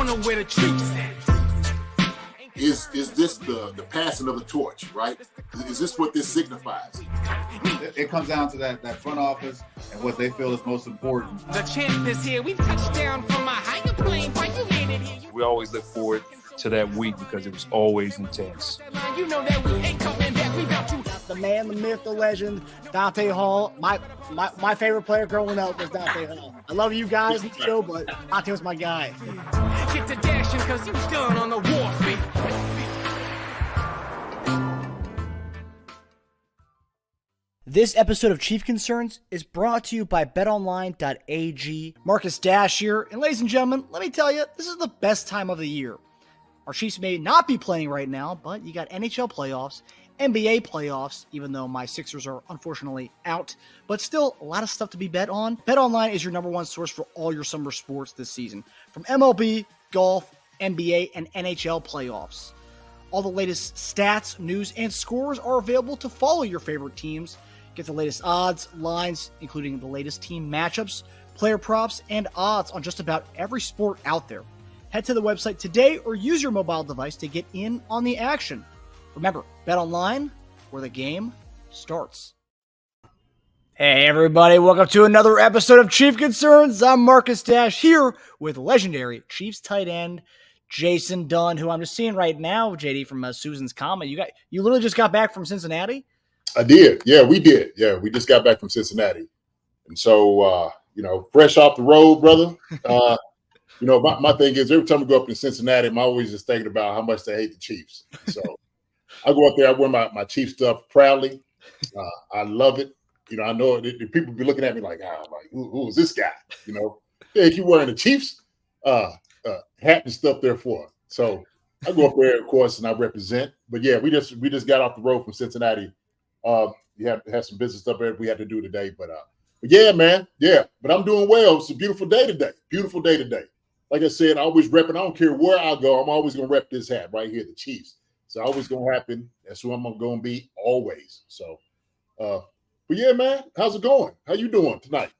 know where the treats at. Is this the passing of the torch, right? Is this what this signifies? It comes down to that front office and what they feel is most important. The champ is here. We touched down from a higher plane. Why you landed here? We always look forward to that week because it was always intense. You know that we ain't coming back. We about to. The man, the myth, the legend, Dante Hall. My favorite player growing up was Dante Hall. I love you guys in the show, but Dante was my guy. Get to dashing because you done on the warfare. This episode of Chief Concerns is brought to you by betonline.ag. Marcus Dash here, and ladies and gentlemen, let me tell you, this is the best time of the year. Our Chiefs may not be playing right now, but you got NHL playoffs, NBA playoffs, even though my Sixers are unfortunately out, but still a lot of stuff to be bet on. BetOnline is your number one source for all your summer sports this season, from MLB, golf, NBA, and NHL playoffs. All the latest stats, news, and scores are available to follow your favorite teams. Get the latest odds, lines, including the latest team matchups, player props, and odds on just about every sport out there. Head to the website today or use your mobile device to get in on the action. Remember, bet online where the game starts. Hey everybody, welcome to another episode of Chief Concerns. I'm Marcus Dash here with legendary Chiefs tight end Jason Dunn, who I'm just seeing right now, JD, from Susan's comment. You literally just got back from Cincinnati? I did. Yeah, we did. Yeah, we just got back from Cincinnati. And so, fresh off the road, brother. My thing is every time we go up in Cincinnati, I'm always just thinking about how much they hate the Chiefs. So I go up there, I wear my Chief stuff proudly. I love it. I know people be looking at me like, who is this guy? Yeah, keep wearing the Chiefs hat and stuff there for. So I go up there, of course, and I represent. But yeah, we just got off the road from Cincinnati. You have some business stuff that we had to do today, but yeah, man, yeah. But I'm doing well. It's a beautiful day today. Beautiful day today. Like I said, I always rep it. I don't care where I go. I'm always gonna rep this hat right here, the Chiefs. It's always gonna happen. That's who I'm gonna be always. So, but yeah, man, how's it going? How you doing tonight?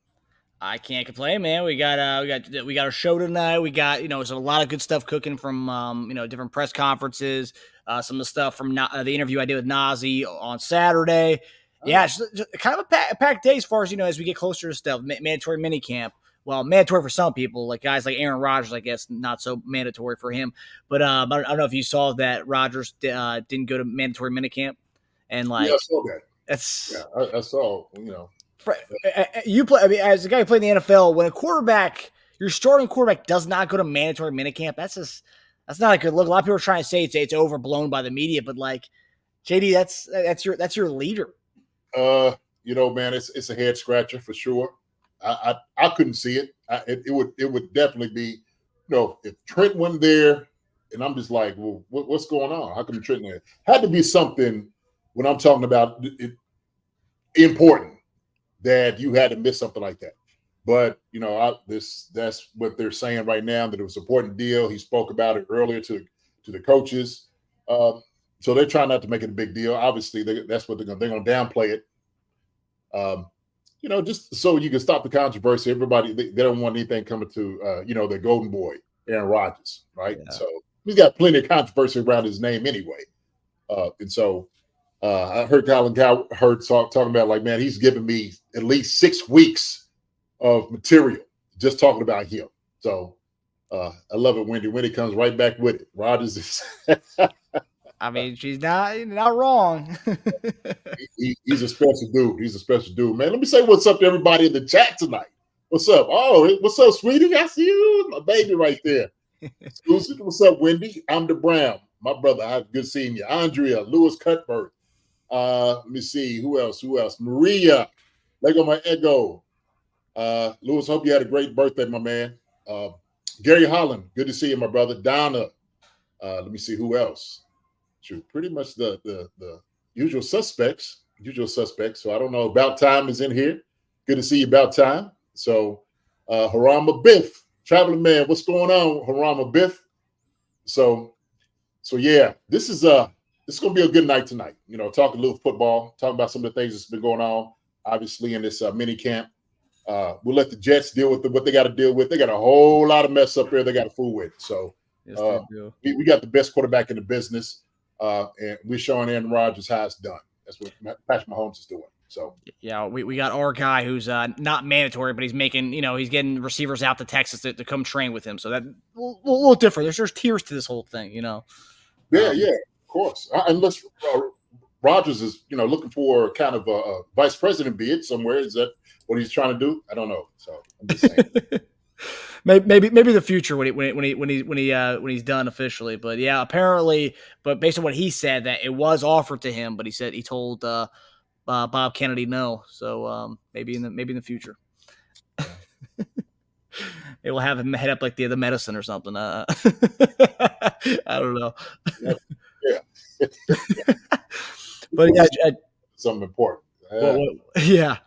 I can't complain, man. We got our show tonight. We got there's a lot of good stuff cooking from different press conferences. Some of the stuff from the interview I did with Nazeeh on Saturday. Yeah, it's just kind of a packed day as far as as we get closer to stuff. Mandatory minicamp. Well, mandatory for some people, like guys like Aaron Rodgers. I guess not so mandatory for him. But I don't know if you saw that Rodgers didn't go to mandatory minicamp, and Yeah, I saw that. That's I saw. You play. I mean, as a guy who played in the NFL, when your starting quarterback does not go to mandatory minicamp, that's not a good look. A lot of people are trying to say it's overblown by the media, but like JD, that's your leader. Man, it's a head scratcher for sure. I couldn't see it. It would definitely be, if Trent wasn't there, and I'm just like, well, what's going on? How come Trent there? Had to be something when I'm talking about it important that you had to miss something like that. But that's what they're saying right now, that it was an important deal. He spoke about it earlier to the coaches. So they're trying not to make it a big deal. Obviously, that's what they're going to downplay it. Just so you can stop the controversy. Everybody, they don't want anything coming to their golden boy, Aaron Rodgers, right? Yeah. So he's got plenty of controversy around his name anyway. And so I heard Colin Cowherd talking about, like, man, he's giving me at least 6 weeks of material just talking about him. So I love it. Wendy comes right back with it. Rodgers is I mean, she's not wrong. He's a special dude. He's a special dude, man. Let me say what's up to everybody in the chat tonight. What's up? Oh, what's up, sweetie? I see you. My baby right there. Susan, what's up, Wendy? I'm the Brown. My brother, good seeing you. Andrea, Lewis Cuthbert. Let me see. Who else? Maria. Lego my ego. Lewis, hope you had a great birthday, my man. Gary Holland, good to see you, my brother. Donna. Let me see who else. Pretty much the usual suspects. So I don't know. About Time is in here. Good to see you, About Time. So Harama Biff, traveling man. What's going on, Harama Biff? So yeah, this is gonna be a good night tonight. Talking a little football, talking about some of the things that's been going on, obviously in this mini camp. We'll let the Jets deal with what they got to deal with. They got a whole lot of mess up there they got to fool with. So Yes, they do. we got the best quarterback in the business, and we're showing Aaron Rodgers how it's done. That's what Patrick Mahomes is doing. So yeah, we got our guy who's not mandatory, but he's making, he's getting receivers out to Texas to come train with him. So that a little different. There's tiers to this whole thing, Yeah, of course. Unless Rodgers is, looking for kind of a vice president bid somewhere. Is that what he's trying to do? I don't know. So I'm just saying. maybe the future when he's done officially. But yeah, apparently, but based on what he said, that it was offered to him, but he told Bob Kennedy no. So maybe in the future. It will have him head up like the medicine or something. I don't know. Yeah. But yeah, something important. Yeah.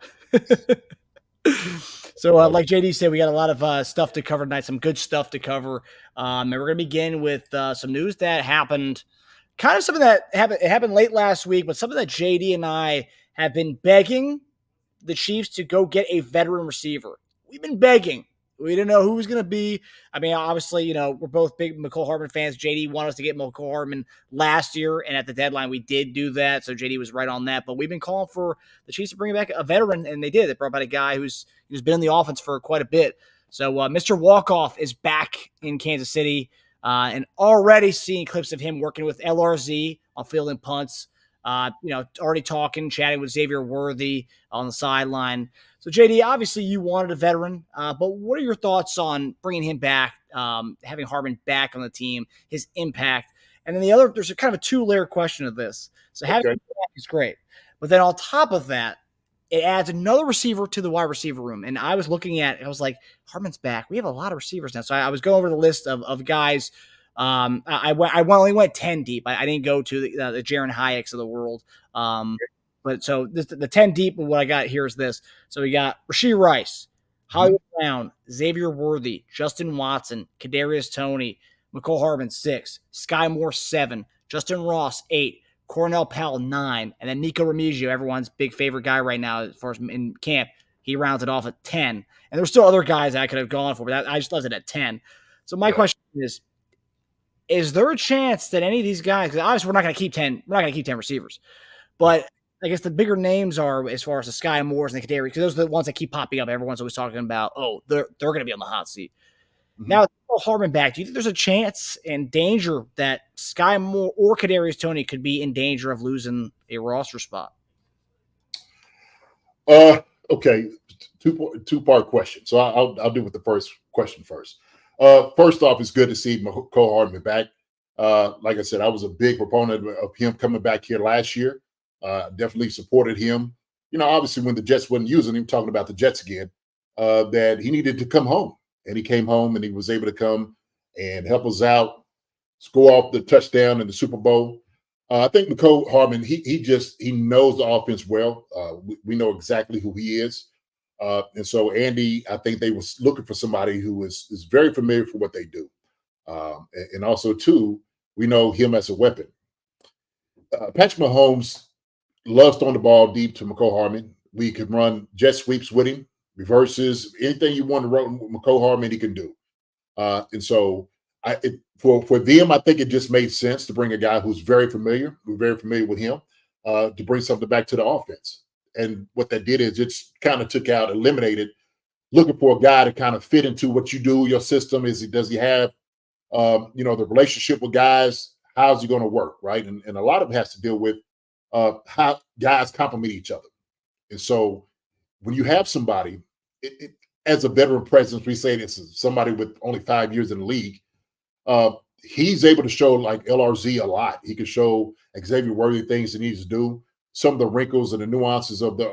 So like JD said, we got a lot of stuff to cover tonight, some good stuff to cover. And we're going to begin with some news that happened, kind of something that happened late last week, but something that JD and I have been begging the Chiefs to go get a veteran receiver. We've been begging. We didn't know who was going to be. I mean, obviously, we're both big Mecole Hardman fans. JD wanted us to get Mecole Hardman last year, and at the deadline, we did do that. So JD was right on that. But we've been calling for the Chiefs to bring back a veteran, and they did. They brought back a guy who's been in the offense for quite a bit. So Mr. Walkoff is back in Kansas City, and already seeing clips of him working with LRZ on fielding punts. Already chatting with Xavier Worthy on the sideline. So, JD, obviously you wanted a veteran, but what are your thoughts on bringing him back, having Hardman back on the team, his impact? And then there's a kind of a two-layer question of this. So having him back is great. But then on top of that, it adds another receiver to the wide receiver room. And I was looking at it, I was like, Hardman's back. We have a lot of receivers now. So I was going over the list of guys. I only went 10 deep. I didn't go to the Jaron Hayeks of the world. But so the 10 deep, what I got here is this. So we got Rashee Rice, Hollywood Brown, Xavier Worthy, Justin Watson, Kadarius Toney, Mecole Hardman 6, Sky Moore 7, Justin Ross 8, Cornell Powell 9, and then Nico Remigio, everyone's big favorite guy right now as far as in camp. He rounds it off at 10. And there's still other guys I could have gone for, but I just left it at 10. So my question is there a chance that any of these guys, because obviously we're not going to keep 10 receivers, but I guess the bigger names are as far as the Sky Moores and the Kadarius, because those are the ones that keep popping up. Everyone's always talking about, they're going to be on the hot seat. Mm-hmm. Now, Hardman back, do you think there's a chance and danger that Sky Moore or Kadarius Toney could be in danger of losing a roster spot? Okay, two-part question. So I'll do with the first question first. First off, it's good to see Mecole Hardman back. Like I said, I was a big proponent of him coming back here last year. Definitely supported him. Obviously when the Jets wasn't using him, talking about the Jets again, that he needed to come home. And he came home and he was able to come and help us out, score off the touchdown in the Super Bowl. I think Mecole Hardman, he knows the offense well. We know exactly who he is. And so Andy, I think they was looking for somebody who is very familiar for what they do. And also, too, we know him as a weapon. Patrick Mahomes loves throwing the ball deep to Mecole Hardman. We can run jet sweeps with him, reverses, anything you want to run with Mecole Hardman, he can do. And so for them, I think it just made sense to bring a guy who's very familiar. We're very familiar with him to bring something back to the offense. And what that did is it kind of eliminated looking for a guy to kind of fit into what you do, your system. Does he have, the relationship with guys? How's he going to work, right? And a lot of it has to deal with how guys complement each other. And so when you have somebody, as a veteran presence, we say this is somebody with only 5 years in the league. He's able to show like LRZ a lot. He can show Xavier Worthy things he needs to do, some of the wrinkles and the nuances of the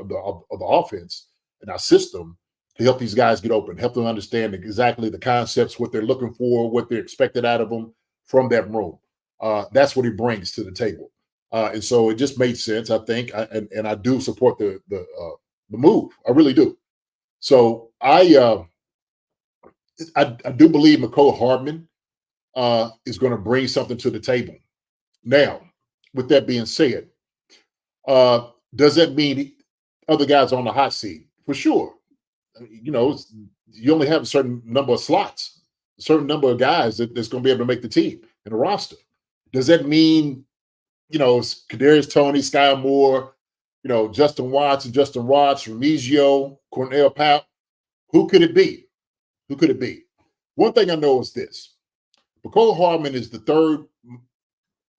offense and our system to help these guys get open, help them understand exactly the concepts, what they're looking for, what they're expected out of them from that room. That's what he brings to the table. And so it just made sense, I think, and I do support the move. I really do. So I do believe Mecole Hardman is going to bring something to the table. Now, with that being said, does that mean other guys are on the hot seat? For sure. you know, you only have a certain number of slots, a certain number of guys that's going to be able to make the team in the roster. Does that mean, you know, Kadarius Toney, Sky Moore, you know, Justin Watts, Remigio, Cornell Powell? Who could it be? Who could it be? One thing I know is this: Mecole Hardman is the third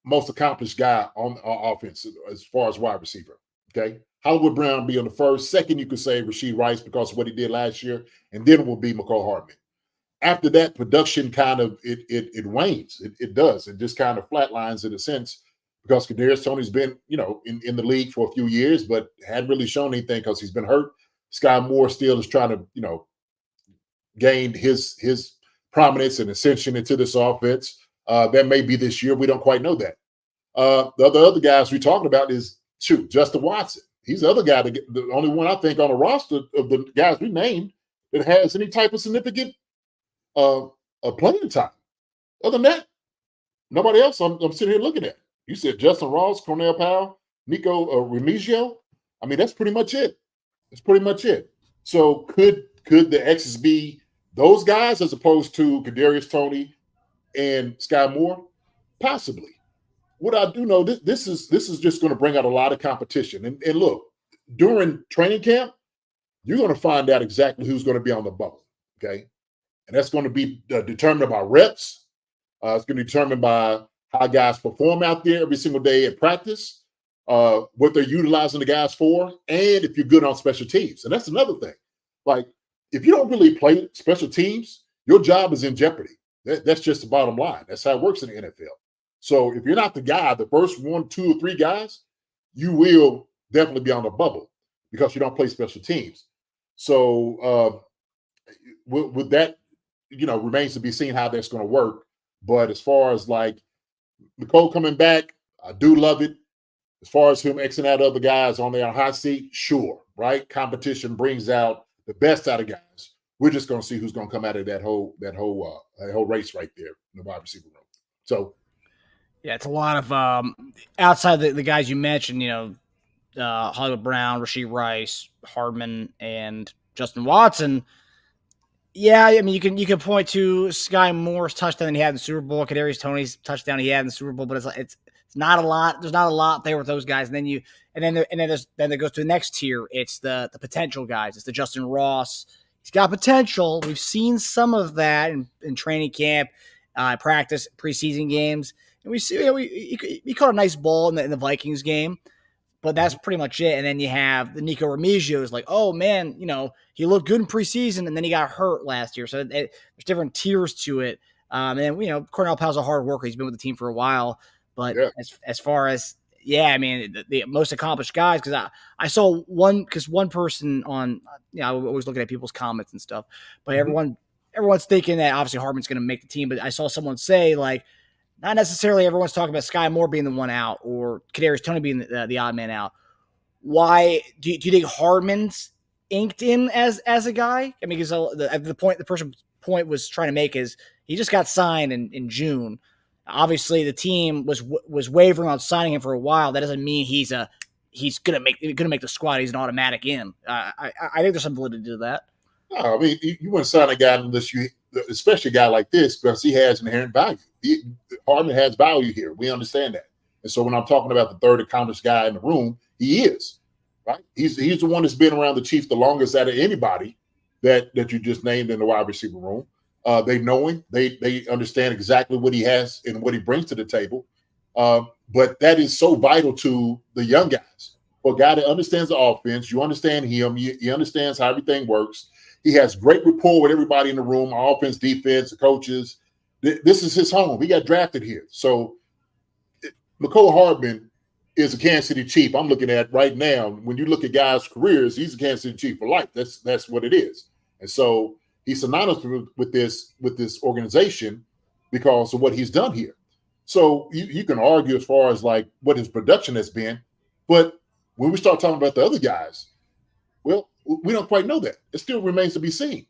most accomplished guy on offense as far as wide receiver. Okay, Hollywood Brown be on the first. Second, you could say Rashee Rice because of what he did last year, and then it will be Mecole Hardman. After that, production kind of it wanes. It does. It just kind of flatlines in a sense because Kadarius Toney's been, you know, in the league for a few years, but hadn't really shown anything because he's been hurt. Sky Moore still is trying to, you know, gain his prominence and ascension into this offense. That may be this year. We don't quite know that. The other guys we're talking about is Justin Watson. He's the other guy, the only one I think on the roster of the guys we named that has any type of significant playing time. Other than that, nobody else I'm sitting here looking at. You said Justin Ross, Cornell Powell, Nico Remigio. I mean, that's pretty much it. That's pretty much it. So could the X's be those guys as opposed to Kadarius Toney and Sky Moore? Possibly. What I do know, this is just going to bring out a lot of competition. And look, during training camp, you're going to find out exactly who's going to be on the bubble. Okay. And that's going to be determined by reps. It's going to be determined by how guys perform out there every single day at practice, what they're utilizing the guys for, and if you're good on special teams. And that's another thing. Like, if you don't really play special teams, your job is in jeopardy. That's just the bottom line. That's how it works in the NFL. So if you're not the guy, the first 1, 2, or 3 guys, you will definitely be on the bubble because you don't play special teams. So with that, you know, remains to be seen how that's going to work. But as far as like Mecole coming back, I do love it. As far as him Xing out other guys on their hot seat, sure, right? Competition brings out the best out of guys. We're just going to see who's going to come out of that whole race right there in the wide receiver room. So, yeah, it's a lot of outside the guys you mentioned. You know, Hollywood Brown, Rashee Rice, Hardman, and Justin Watson. Yeah, I mean, you can point to Sky Moore's touchdown he had in the Super Bowl, Kadarius Toney's touchdown he had in the Super Bowl, but it's not a lot. There's not a lot there with those guys. And then it goes to the next tier. It's the potential guys. It's the Justin Ross. He's got potential. We've seen some of that in training camp, practice, preseason games, and we see he caught a nice ball in the Vikings game. But that's pretty much it. And then you have the Nico Remigio is like, oh, man, you know, he looked good in preseason, and then he got hurt last year. So there's different tiers to it. And, you know, Cornell Powell's a hard worker. He's been with the team for a while. But yeah, as far as, yeah, I mean, the most accomplished guys, because I saw one person on, you know, I always looking at people's comments and stuff. But everyone's thinking that obviously Hardman's going to make the team. But I saw someone say, like, not necessarily everyone's talking about Sky Moore being the one out or Kadarius Toney being the odd man out. Why do you think Hardman's inked in as a guy? I mean, because the point was trying to make is he just got signed in June. Obviously, the team was wavering on signing him for a while. That doesn't mean he's gonna make the squad. He's an automatic in. I think there's some validity to that. No, I mean, you wouldn't sign a guy unless you, especially a guy like this, because he has inherent value. Hardman has value here. We understand that. And so when I'm talking about the third accomplished guy in the room, he is, right? He's the one that's been around the Chiefs the longest out of anybody that you just named in the wide receiver room. They know him. They understand exactly what he has and what he brings to the table. But that is so vital to the young guys. For a guy that understands the offense, you understand him, he understands how everything works. He has great rapport with everybody in the room, offense, defense, the coaches. This is his home. He got drafted here. So Mecole Hardman is a Kansas City Chief. I'm looking at right now. When you look at guys' careers, he's a Kansas City Chief for life. That's what it is. And so he's synonymous with this organization because of what he's done here. So you can argue as far as like what his production has been, but when we start talking about the other guys, well, we don't quite know that. It still remains to be seen.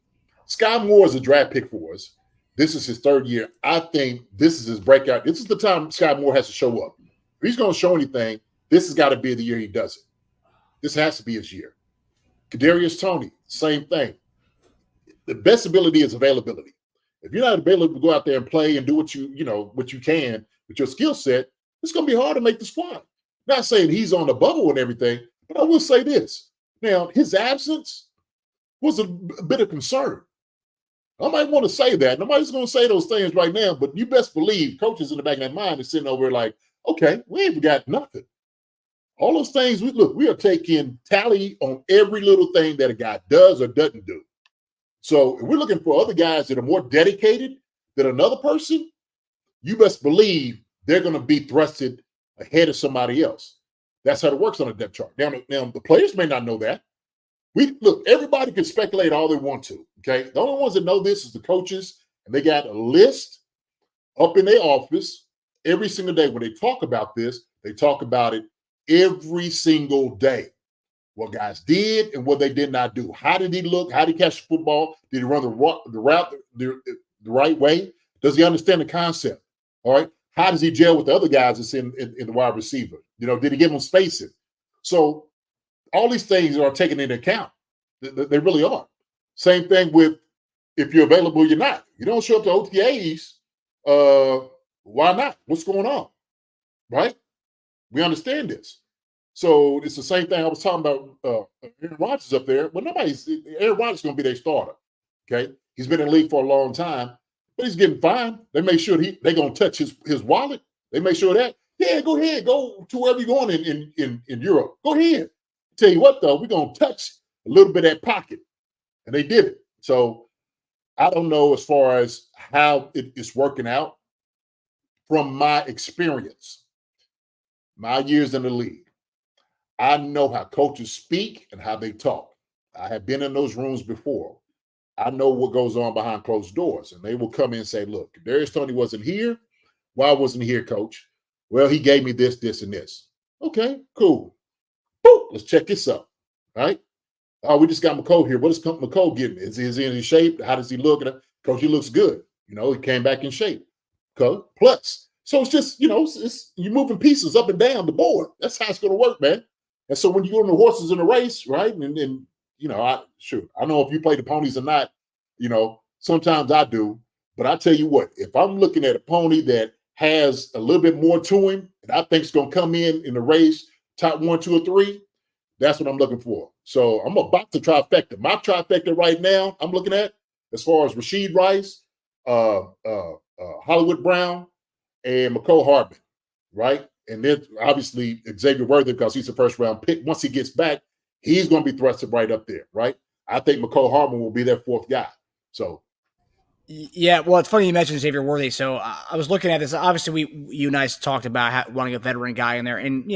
Sky Moore is a draft pick for us. This is his third year. I think this is his breakout. This is the time Sky Moore has to show up. If he's going to show anything, this has got to be the year he does it. This has to be his year. Kadarius Toney, same thing. the best ability is availability. If you're not available to go out there and play and do what you can with your skill set, it's going to be hard to make the squad. Not saying he's on the bubble and everything, but I will say this. Now, his absence was a bit of concern. I might want to say that. Nobody's going to say those things right now, but you best believe coaches in the back of their mind are sitting over like, okay, we ain't got nothing. All those things, we are taking tally on every little thing that a guy does or doesn't do. So if we're looking for other guys that are more dedicated than another person, you best believe they're going to be thrusted ahead of somebody else. That's how it works on a depth chart. Now the players may not know that. Everybody can speculate all they want to, okay? The only ones that know this is the coaches, and they got a list up in their office every single day. When they talk about this, they talk about it every single day. What guys did and what they did not do. How did he look? How did he catch the football? Did he run the route the right way? Does he understand the concept? All right. How does he gel with the other guys that's in the wide receiver? Did he give them spacing? So all these things are taken into account. They really are. Same thing with if you're available, you're not. You don't show up to OTAs. Why not? What's going on? Right? We understand this. So it's the same thing I was talking about. Aaron Rodgers up there. Well, Aaron Rodgers is going to be their starter. Okay, he's been in the league for a long time, but he's getting fined. They make sure they're going to touch his wallet. They make sure that. Yeah, go ahead, go to wherever you're going in Europe. Go ahead. Tell you what though, we're going to touch a little bit of that pocket, and they did it. So I don't know as far as how it's working out from my experience, my years in the league. I know how coaches speak and how they talk. I have been in those rooms before. I know what goes on behind closed doors. And they will come in and say, look, if Darius Toney wasn't here, why wasn't he here, coach? Well, he gave me this, this, and this. Okay, cool. Boop, let's check this out. All right. Oh, we just got Mecole here. What is Mecole getting? Is he in his shape? How does he look? Coach, he looks good. He came back in shape. Okay. Plus. So it's just, you're moving pieces up and down the board. That's how it's going to work, man. And so when you go on the horses in the race, right? And I don't know if you play the ponies or not. Sometimes I do. But I tell you what, if I'm looking at a pony that has a little bit more to him, and I think it's going to come in the race, top 1, 2, or 3, that's what I'm looking for. So I'm about to trifecta. My trifecta right now, I'm looking at as far as Rashee Rice, Hollywood Brown, and Mecole Hardman, right? And then obviously Xavier Worthy, because he's a first-round pick. Once he gets back, he's going to be thrusted right up there, right? I think Mecole Hardman will be their 4th guy. So, yeah, well, it's funny you mentioned Xavier Worthy. So I was looking at this. Obviously, you and I talked about wanting a veteran guy in there, and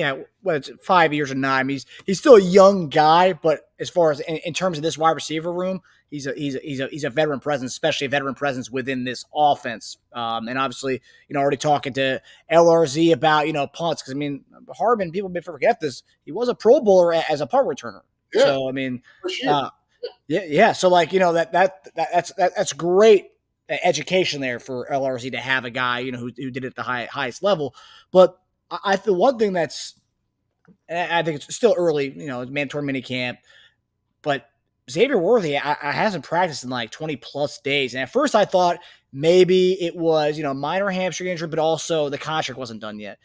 whether it's 5 years or 9, I mean, he's still a young guy. But as far as in terms of this wide receiver room, he's a veteran presence, especially a veteran presence within this offense. And obviously, already talking to LRZ about punts, because I mean, Hardman, people may forget this. He was a Pro Bowler as a punt returner. Yeah. So I mean, for sure. Yeah. So that's great education there for LRZ to have a guy who did it at the highest level. But I feel one thing I think it's still early, it's mandatory minicamp, but Xavier Worthy I hasn't practiced in like 20 plus days. And at first I thought maybe it was, minor hamstring injury, but also the contract wasn't done yet.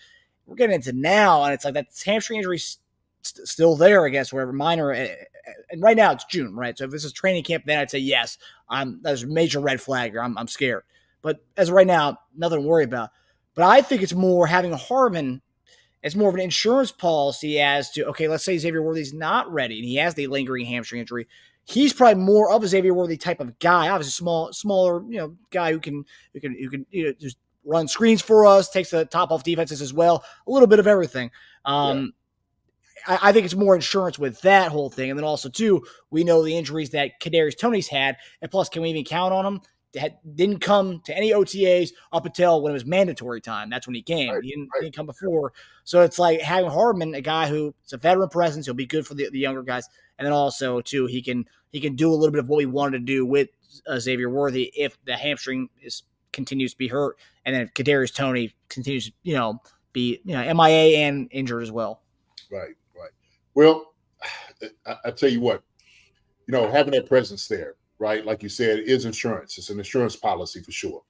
We're getting into now, and it's like that hamstring injury still there, I guess, wherever minor. And right now it's June, right? So if this is training camp, then I'd say yes. There's a major red flag here. I'm scared. But as of right now, nothing to worry about. But I think it's more having a Hardman. It's more of an insurance policy as to, okay, let's say Xavier Worthy's not ready and he has the lingering hamstring injury. He's probably more of a Xavier Worthy type of guy. Obviously, smaller, guy who can just run screens for us, takes the top off defenses as well. A little bit of everything. I think it's more insurance with that whole thing. And then also, too, we know the injuries that Kadarius Toney's had. And plus, can we even count on him? Didn't come to any OTAs up until when it was mandatory time. That's when he came. Right, he didn't come before. So it's like having Hardman, a guy who's a veteran presence. He'll be good for the younger guys. And then also, too, he can do a little bit of what we wanted to do with Xavier Worthy if the hamstring continues to be hurt. And then if Kadarius Toney continues to, be MIA and injured as well. Right. Well, I tell you what, having that presence there, right? Like you said, is insurance. It's an insurance policy for sure.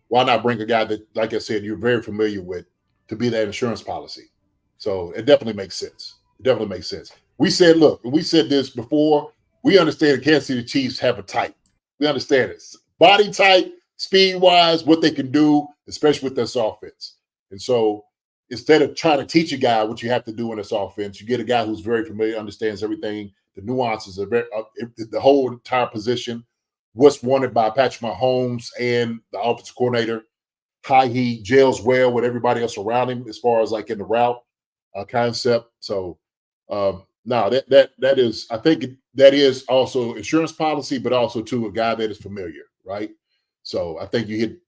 Why not bring a guy that, like I said, you're very familiar with to be that insurance policy? So it definitely makes sense. It definitely makes sense. We said, look, we said this before. We understand the Kansas City Chiefs have a type. We understand it. Body type, speed-wise, what they can do, especially with this offense. And so instead of trying to teach a guy what you have to do in this offense, you get a guy who's very familiar, understands everything, the nuances of the whole entire position, what's wanted by Patrick Mahomes and the offensive coordinator, how he gels well with everybody else around him as far as like in the route concept. So no, that is, I think that is also insurance policy, but also to a guy that is familiar, right? So I think you hit,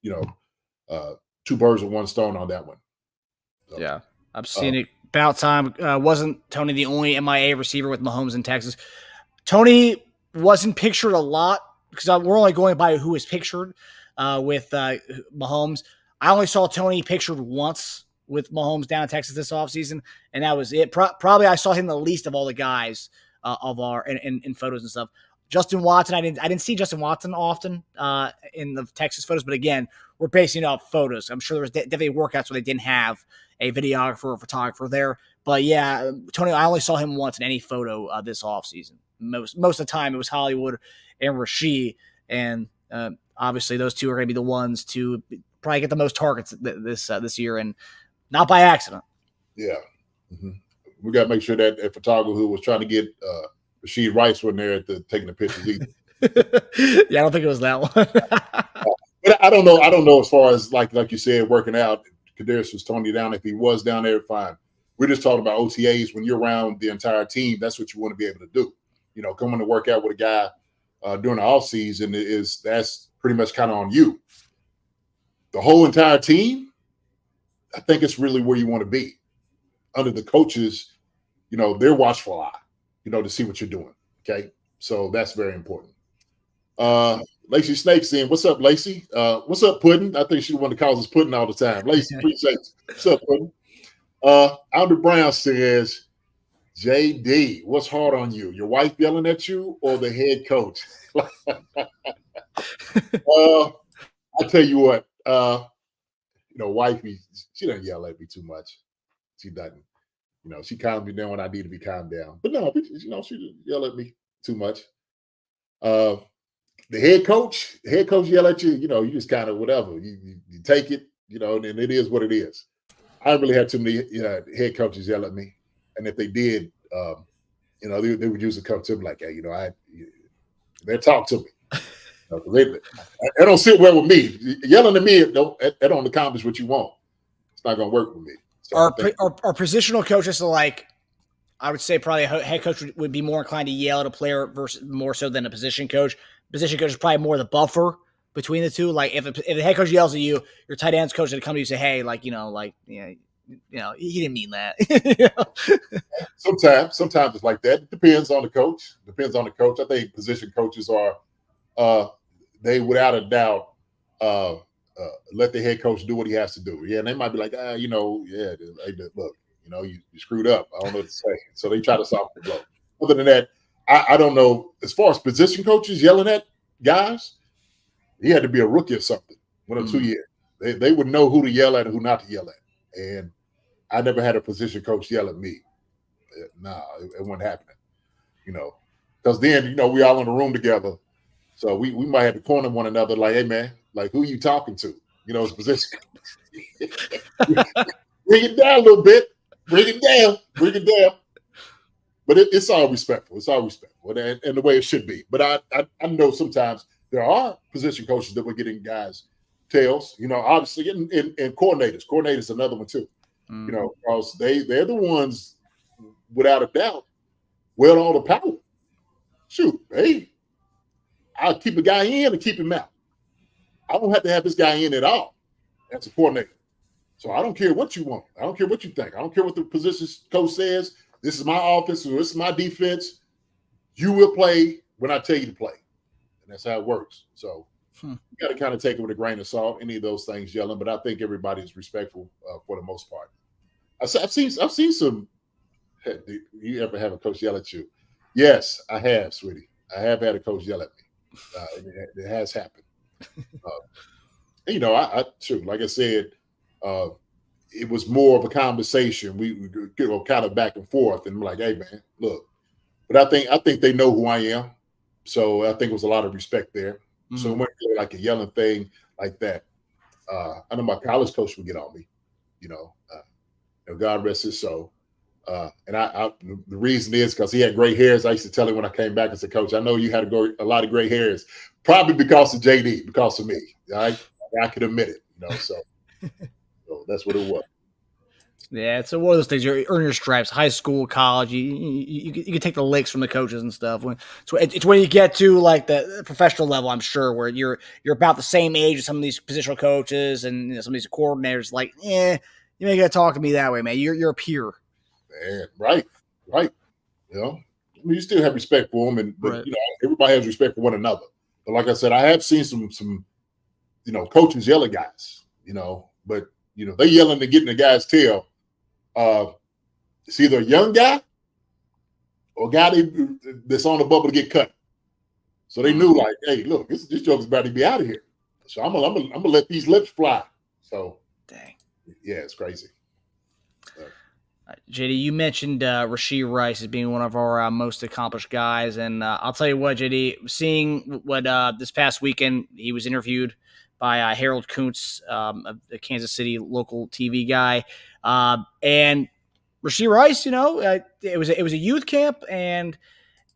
two birds with one stone on that one. So, yeah, I've seen it about time. Wasn't Tony the only MIA receiver with Mahomes in Texas? Tony wasn't pictured a lot because we're only going by who was pictured with Mahomes. I only saw Tony pictured once with Mahomes down in Texas this offseason, and that was it. Probably I saw him the least of all the guys of our in photos and stuff. Justin Watson, I didn't see Justin Watson often in the Texas photos, but again, we're basing it off photos. I'm sure there was definitely workouts where they didn't have a videographer or photographer there. But yeah, Tony, I only saw him once in any photo this offseason. Most of the time it was Hollywood and Rashee, and obviously those two are going to be the ones to probably get the most targets this year, and not by accident. Yeah. Mm-hmm. We got to make sure that photographer who was trying to get Rashee Rice wasn't there taking the pictures either. Yeah, I don't think it was that one. But I don't know. I don't know as far as like you said, working out. Kadarius was Tony down. If he was down there, fine. We're just talking about OTAs. When you're around the entire team, that's what you want to be able to do. You know, coming to work out with a guy during the off season that's pretty much kind of on you. The whole entire team, I think it's really where you want to be. Under the coaches, you know, their watchful eye, you know, to see what you're doing. Okay. So that's very important. Lacey Snake's in. What's up, Lacey? What's up, Puddin'? I think she the one that calls us Puddin' all the time. Lacey, appreciate you. What's up, Puddin'? Alder Brown says, JD, what's hard on you? Your wife yelling at you or the head coach? I tell you what, you know, wifey, she doesn't yell at me too much. She doesn't. You know, she calms me down when I need to be calmed down. But no, you know, she doesn't yell at me too much. The head coach yell at you, you know, you just kind of whatever. You take it, you know, and it is what it is. I don't really have too many head coaches yell at me. And if they did, you know, they would usually come to me like, hey, you know, they talk to me. They don't sit well with me. Yelling at me, that don't accomplish what you want. It's not going to work with me. So our positional coaches are like, I would say probably a head coach would be more inclined to yell at a player versus more so than a position coach. Position coach is probably more the buffer between the two. Like if the head coach yells at you, your tight ends coach would come to you and say, hey, like, you know, he didn't mean that. You know? Sometimes it's like that. It depends on the coach. I think position coaches are they without a doubt let the head coach do what he has to do. Yeah, and they might be like, you know, yeah, hey, look, you know, you screwed up. I don't know what to say. So they try to soften the blow. Other than that, I don't know. As far as position coaches yelling at guys, he had to be a rookie or something, 1 or 2 years. They would know who to yell at and who not to yell at. And I never had a position coach yell at me. Nah, it wasn't happening. You know, because then, you know, we all in the room together. So we might have to corner one another like, hey, man, like, who are you talking to? You know, it's position. Bring it down a little bit. Bring it down. But it's all respectful. It's all respectful, and the way it should be. But I know sometimes there are position coaches that were getting guys tails. You know, obviously, and coordinators. Coordinators another one too. Mm-hmm. You know, because they're the ones, without a doubt, wield all the power. Shoot, hey, I'll keep a guy in and keep him out. I don't have to have this guy in at all. That's a coordinator. So I don't care what you want. I don't care what you think. I don't care what the position coach says. This is my offense or this is my defense. You will play when I tell you to play. And that's how it works. So you got to kind of take it with a grain of salt, any of those things yelling. But I think everybody's respectful for the most part. I've seen some. Do you ever have a coach yell at you? Yes, I have, sweetie. I have had a coach yell at me. It has happened. And, you know, I too, like I said, it was more of a conversation. We go kind of back and forth, and I'm like, hey man, look. But I think they know who I am, so I think it was a lot of respect there. So it wasn't really like a yelling thing like that. I know my college coach would get on me, you know. God rest his soul. And the reason is because he had gray hairs. I used to tell him when I came back and said, Coach, I know you had a lot of gray hairs, probably because of JD, because of me. Right? I could admit it, you know. So that's what it was. Yeah, it's one of those things. You earn your stripes, high school, college. You can take the licks from the coaches and stuff. It's when you get to like the professional level, I'm sure, where you're about the same age as some of these positional coaches and some of these coordinators. Like, you ain't gotta talk to me that way, man. You're a peer. Man, right. You know, I mean, you still have respect for them, but right. You know, everybody has respect for one another. But like I said, I have seen some you know, coaches yell at guys. You know, but you know, they yelling to get in the guy's tail. It's either a young guy or a guy that's on the bubble to get cut. So they knew, like, hey, look, this joke's about to be out of here. So I'm gonna let these lips fly. So, dang, yeah, it's crazy. JD, you mentioned Rashee Rice as being one of our most accomplished guys, and I'll tell you what, JD, seeing what this past weekend he was interviewed by Harold Kuntz, a Kansas City local TV guy, and Rashee Rice. You know, it was a youth camp, and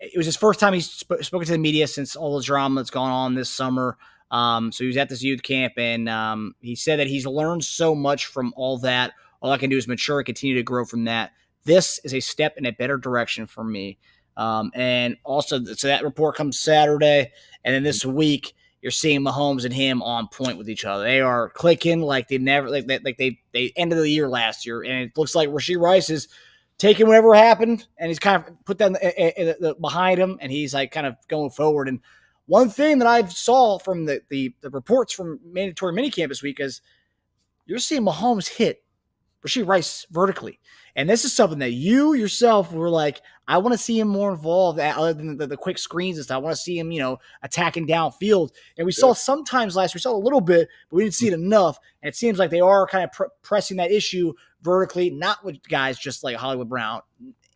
it was his first time he's spoken to the media since all the drama that's gone on this summer. So he was at this youth camp, and he said that he's learned so much from all that. All I can do is mature and continue to grow from that. This is a step in a better direction for me. And also, so that report comes Saturday, and then this week you're seeing Mahomes and him on point with each other. They are clicking like they never like they ended the year last year, and it looks like Rashee Rice is taking whatever happened, and he's kind of put that behind him, and he's like kind of going forward. And one thing that I saw from the reports from mandatory minicamp this week is you're seeing Mahomes hit Rashee Rice vertically. And this is something that you yourself were like, I want to see him more involved other than the quick screens and stuff. I want to see him, you know, attacking downfield. And we saw sometimes last year, we saw a little bit, but we didn't see it enough. And it seems like they are kind of pressing that issue vertically, not with guys just like Hollywood Brown.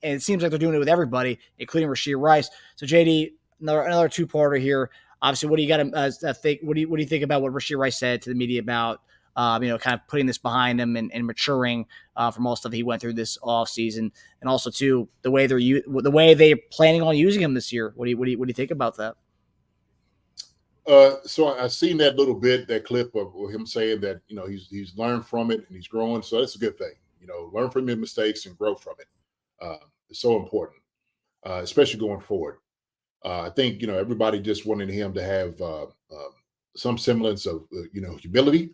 And it seems like they're doing it with everybody, including Rashee Rice. So JD, another two-parter here. Obviously, what do you got to think? What do you think about what Rashee Rice said to the media about you know, kind of putting this behind him and maturing from all stuff he went through this offseason, and also too the way they're planning on using him this year. What do you think about that? So I've seen that little bit, that clip of him saying that, you know, he's learned from it and he's growing. So that's a good thing. You know, learn from your mistakes and grow from it. It's so important, especially going forward. I think, you know, everybody just wanted him to have some semblance of you know, humility.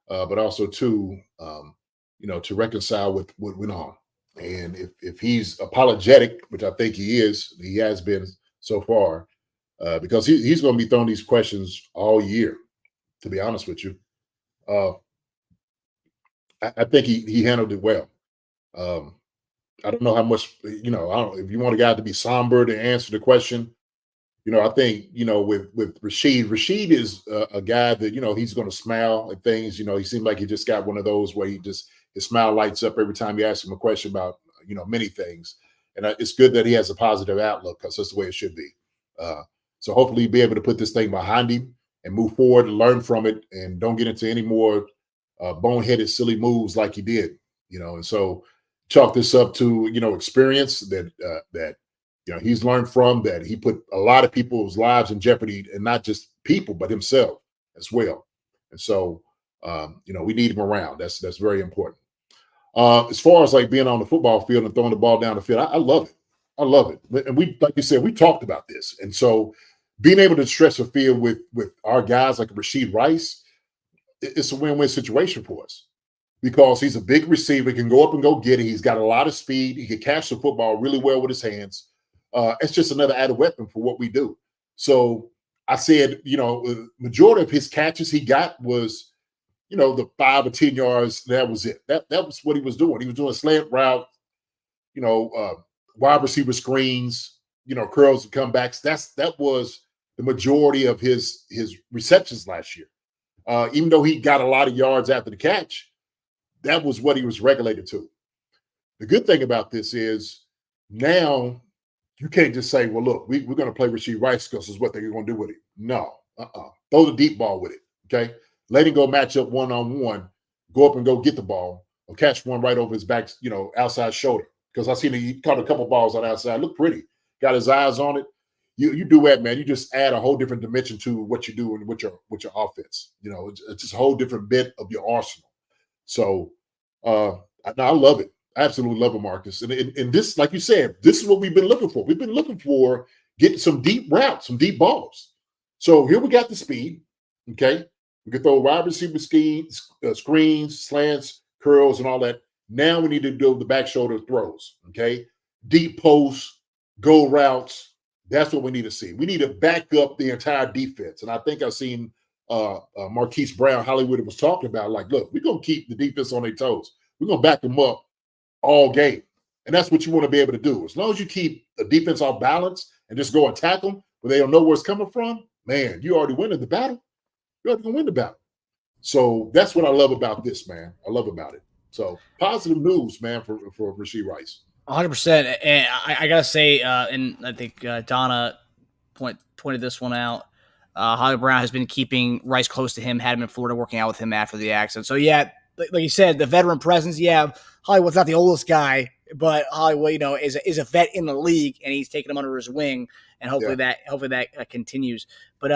But also too, you know, to reconcile with what went on. And if he's apologetic, which I think he has been so far, because he's going to be throwing these questions all year, to be honest with you. I think he handled it well. I don't know how much, you know, I don't, if you want a guy to be somber to answer the question, you know, I think, you know, with Rashee is a guy that, you know, he's going to smile at things. You know, he seemed like he just got one of those where his smile lights up every time you ask him a question about, you know, many things. And it's good that he has a positive outlook, because that's the way it should be. So hopefully he'll be able to put this thing behind him and move forward and learn from it, and don't get into any more boneheaded, silly moves like he did, you know. And so chalk this up to, you know, experience that, you know, he's learned from, that he put a lot of people's lives in jeopardy, and not just people, but himself as well. And so, you know, we need him around. That's very important. As far as like being on the football field and throwing the ball down the field, I love it. I love it. And we, like you said, we talked about this. And so being able to stretch the field with our guys like Rashee Rice, it's a win-win situation for us, because he's a big receiver, can go up and go get it. He's got a lot of speed. He can catch the football really well with his hands. It's just another added weapon for what we do. So I said, you know, the majority of his catches he got was, you know, the 5 or 10 yards. That was it. That was what he was doing. He was doing slant route, you know, wide receiver screens, you know, curls and comebacks. That was the majority of his receptions last year. Even though he got a lot of yards after the catch, that was what he was regulated to. The good thing about this is now you can't just say, well, look, we're going to play Rashee Rice because it's what they're going to do with it. No. Throw the deep ball with it, okay? Let him go match up one-on-one, go up and go get the ball, or catch one right over his back, outside shoulder. Because I seen he caught a couple balls on outside. Looked pretty. Got his eyes on it. You do that, man. You just add a whole different dimension to what you do and with your offense. It's just a whole different bit of your arsenal. So I love it. I absolutely love it, Marcus. And this, like you said, this is what we've been looking for. We've been looking for getting some deep routes, some deep balls. So here we got the speed. Okay, we can throw wide receiver screens, slants, curls, and all that. Now we need to do the back shoulder throws. Okay, deep posts, go routes. That's what we need to see. We need to back up the entire defense. And I think I've seen Marquise Brown, Hollywood was talking about, like, look, we're going to keep the defense on their toes. We're going to back them up all game. And that's what you want to be able to do. As long as you keep the defense off balance and just go attack them where they don't know where it's coming from, man, you already winning the battle. You're already going to win the battle. So that's what I love about this, man. I love about it. So positive news, man, for Rashee Rice. 100%. And I got to say, and I think Donna pointed this one out, Holly Brown has been keeping Rice close to him, had him in Florida working out with him after the accident. So, yeah, like you said, the veteran presence, yeah, Hollywood's not the oldest guy, but Hollywood, is a vet in the league, and he's taking him under his wing, and hopefully that continues. But,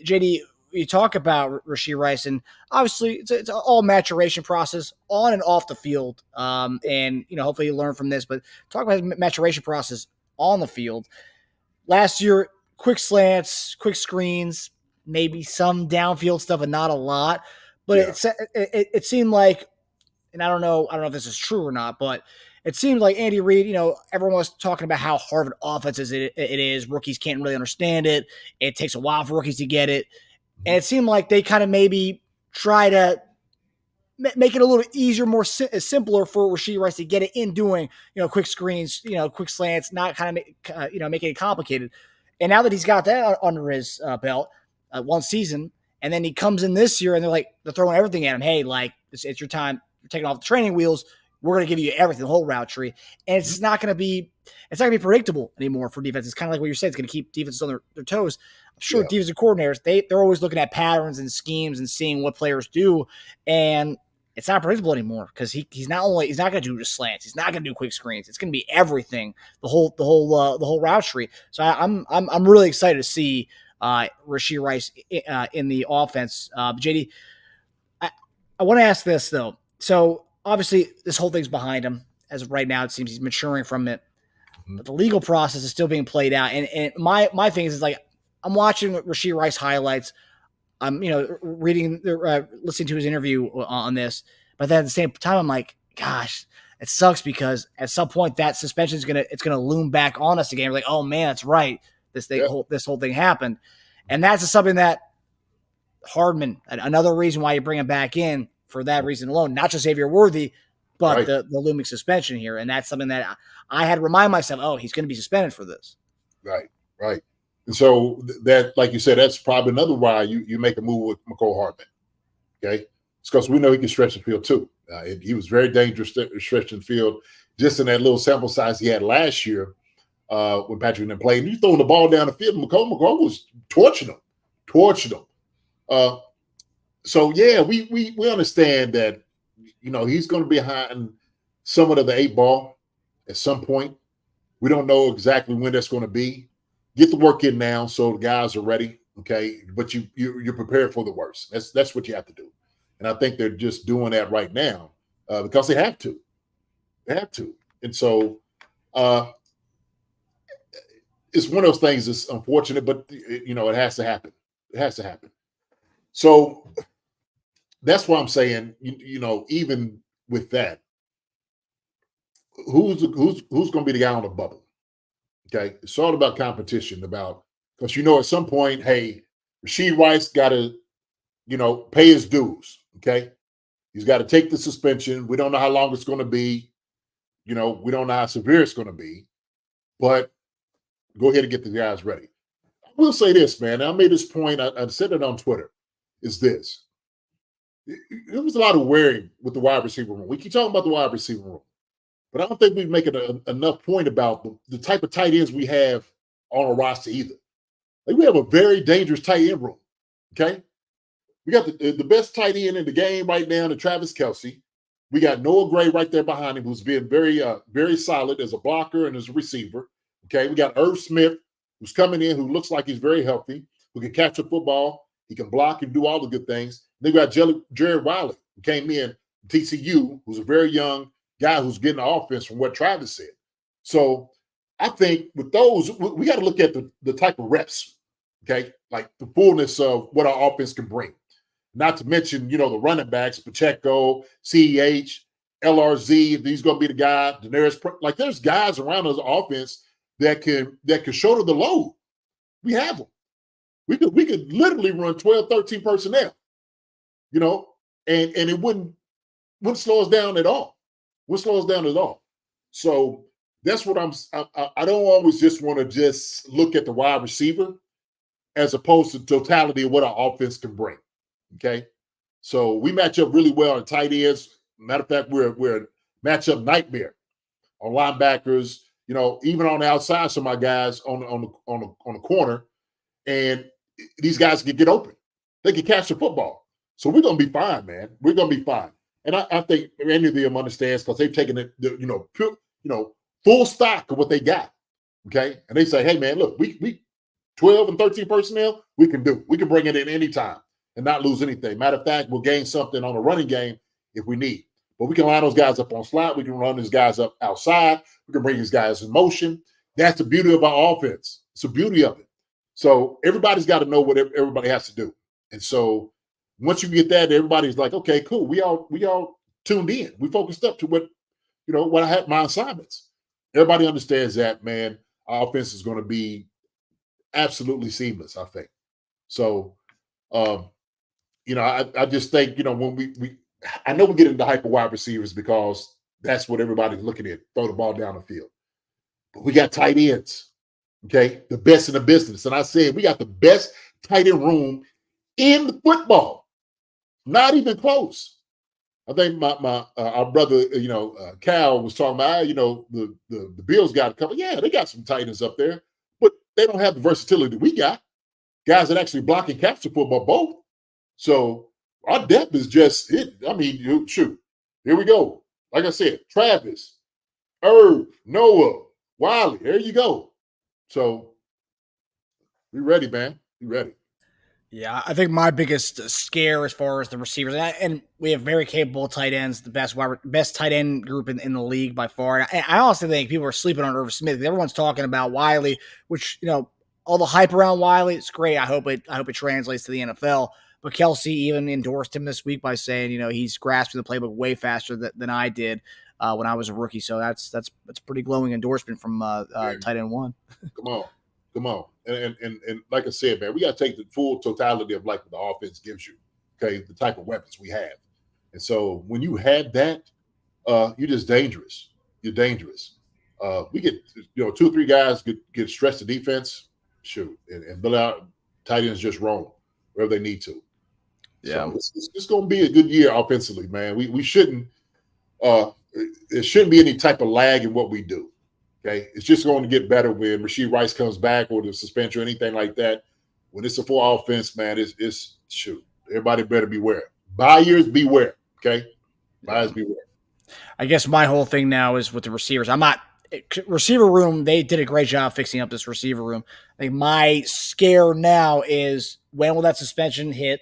JD, you talk about Rashee Rice, and obviously it's all maturation process on and off the field. And, hopefully you learn from this, but talk about his maturation process on the field. Last year, quick slants, quick screens, maybe some downfield stuff, and not a lot. But it seemed like, and I don't know if this is true or not, but it seemed like Andy Reid, everyone was talking about how hard of an offense it is. Rookies can't really understand it. It takes a while for rookies to get it. And it seemed like they kind of maybe try to make it a little easier, more simpler for Rashee Rice to get it in doing, quick screens, quick slants, not kind of, making it complicated. And now that he's got that under his belt, one season, and then he comes in this year and they're throwing everything at him. Hey, like, it's your time. You're taking off the training wheels. We're going to give you everything, the whole route tree. And it's not going to be predictable anymore for defense. It's kind of like what you're saying. It's going to keep defenses on their toes. I'm sure defensive coordinators, they're always looking at patterns and schemes and seeing what players do. And it's not predictable anymore because he's not going to do just slants. He's not going to do quick screens. It's going to be everything, the whole route tree. So I'm really excited to see Rashee Rice in the offense. JD, I want to ask this though. So obviously this whole thing's behind him. As of right now, it seems he's maturing from it. But the legal process is still being played out. And my thing is like, I'm watching Rashee Rice highlights. I'm, reading, listening to his interview on this. But then at the same time, I'm like, gosh, it sucks because at some point that suspension is gonna loom back on us again. We're like, oh man, that's right. This whole thing happened, and that's something that Hardman. Another reason why you bring him back in for that reason alone, not just Xavier Worthy, but the looming suspension here, and that's something that I had to remind myself. Oh, he's going to be suspended for this. Right. And so that, like you said, that's probably another why you make a move with Mecole Hardman. Okay, it's because we know he can stretch the field too. He was very dangerous stretching the field, just in that little sample size he had last year when Patrick didn't play. And you throwing the ball down the field, Mecole was torching him. So yeah, we understand that he's going to be behind somewhat of the 8 ball at some point. We don't know exactly when that's going to be. Get the work in now so the guys are ready, okay? But you're prepared for the worst. That's what you have to do. And I think they're just doing that right now because they have to. They have to. And so it's one of those things that's unfortunate, but, it has to happen. It has to happen. So that's why I'm saying, even with that, who's going to be the guy on the bubble? Okay, it's all about competition, because at some point, hey, Rashee Rice got to, pay his dues. Okay, he's got to take the suspension. We don't know how long it's going to be. We don't know how severe it's going to be, but go ahead and get the guys ready. will say this, man. I made this point. I said it on Twitter. Is this? There was a lot of worry with the wide receiver room. We keep talking about the wide receiver room, but I don't think we're making enough point about the type of tight ends we have on a roster either. Like, we have a very dangerous tight end room. Okay, we got the best tight end in the game right now, to Travis Kelce. We got Noah Gray right there behind him, who's been very solid as a blocker and as a receiver. Okay, we got Irv Smith, who's coming in, who looks like he's very healthy, who can catch a football, he can block and do all the good things. Then we got Jared Wiley, who came in TCU, who's a very young guy who's getting the offense from what Travis said. So I think with those, we got to look at the type of reps, okay, like the fullness of what our offense can bring. Not to mention, the running backs, Pacheco, CEH, LRZ, if he's going to be the guy, like there's guys around us offense that can shoulder the load. We have them. We could literally run 12, 13 personnel, and it wouldn't slow us down at all. Wouldn't slow us down at all. So that's what I don't always just want to just look at the wide receiver as opposed to the totality of what our offense can bring. Okay. So we match up really well on tight ends. Matter of fact, we're a matchup nightmare on linebackers, even on the outside, some of my guys on the corner, and these guys can get open. They can catch the football. So we're going to be fine, man. We're going to be fine. And I think any of them understands because they've taken it, full stock of what they got. Okay. And they say, hey, man, look, we 12 and 13 personnel, we can do. We can bring it in anytime and not lose anything. Matter of fact, we'll gain something on the running game if we need. But we can line those guys up on slot. We can run these guys up outside. We can bring these guys in motion. That's the beauty of our offense. It's the beauty of it. So everybody's got to know what everybody has to do. And so once you get that, everybody's like, okay, cool. We all tuned in. We focused up to what I had my assignments. Everybody understands that, man. Our offense is going to be absolutely seamless, I think. So, I just think, when I know we get into hyper wide receivers because that's what everybody's looking at, throw the ball down the field. But we got tight ends, okay? The best in the business. And I said we got the best tight end room in the football. Not even close. I think our brother, Cal was talking about, the Bills got a couple. Yeah, they got some tight ends up there, but they don't have the versatility we got. Guys that actually block and catch the football both. So our depth is just it. I mean, shoot. Here we go. Like I said, Travis, Irv, Noah, Wiley. There you go. So we ready, man. We ready. Yeah, I think my biggest scare as far as the receivers, and we have very capable tight ends, the best tight end group in the league by far. And I honestly think people are sleeping on Irv Smith. Everyone's talking about Wiley, which, all the hype around Wiley, it's great. I hope it translates to the NFL. But Kelce even endorsed him this week by saying, he's grasping the playbook way faster than I did when I was a rookie. So that's a pretty glowing endorsement from tight end one. Come on. And like I said, man, we got to take the full totality of like what the offense gives you, okay, the type of weapons we have. And so when you had that, you're just dangerous. You're dangerous. We get, 2 or 3 guys get stressed to defense, shoot, and bill out tight ends just roam wherever they need to. Yeah. So it's going to be a good year offensively, man. We shouldn't there shouldn't be any type of lag in what we do. Okay, it's just going to get better when Rashee Rice comes back or the suspension or anything like that. When it's a full offense, man, it's shoot. Everybody better beware. Buyers beware. Okay, buyers beware. I guess my whole thing now is with the receivers. Receiver room. They did a great job fixing up this receiver room. I think my scare now is when will that suspension hit?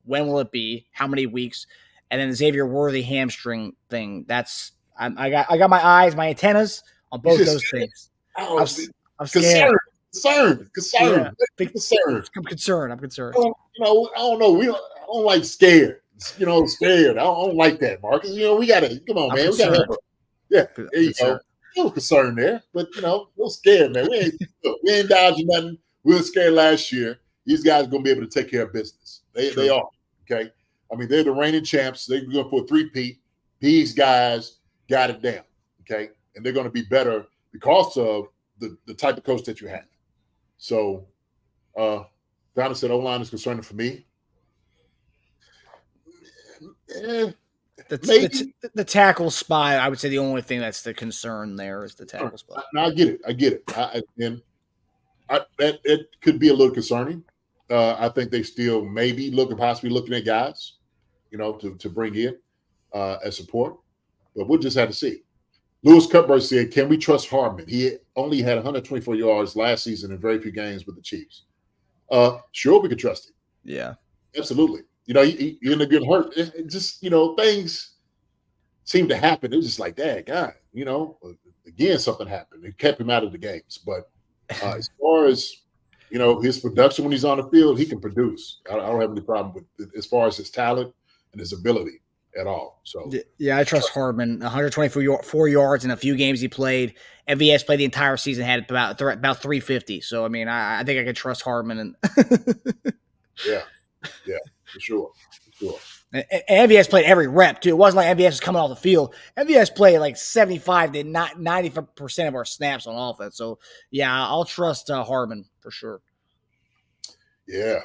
When will it be? How many weeks? And then the Xavier Worthy hamstring thing. I got my eyes, my antennas on both those things. I'm scared. Concerned. Yeah, concerned. I'm concerned. I don't know. I don't like scared. Scared. I don't like that, Marcus. We gotta come on, man. We gotta. Yeah, there you go. No concern there, but we're scared, man. We ain't dodging nothing. We were scared last year. These guys are gonna be able to take care of business. They are. Okay. I mean, they're the reigning champs. They're going for a 3-peat. These guys got it down. Okay. And they're going to be better because of the type of coach that you have. So Donna said O-line is concerning for me. The tackle spot, I would say the only thing that's the concern there is the tackle spot. No, I get it. That could be a little concerning. I think they still maybe possibly looking at guys, to bring in as support. But we'll just have to see. Lewis Cuthbert said, can we trust Hardman? He only had 124 yards last season in very few games with the Chiefs. Sure, we could trust him. Yeah. Absolutely. He ended up getting hurt. It just, things seem to happen. It was just like, that guy, again, something happened. It kept him out of the games. But as far as, his production when he's on the field, he can produce. I don't have any problem with it as far as his talent and his ability at all. So yeah, I trust Hardman. 124 yards in a few games he played. MVS played the entire season, had about 350. So I think I can trust Hardman. And yeah, for sure. And MVS played every rep too. It wasn't like MVS was coming off the field. MVS played like 75 to 90% of our snaps on offense. So yeah, I'll trust Hardman for sure. Yeah.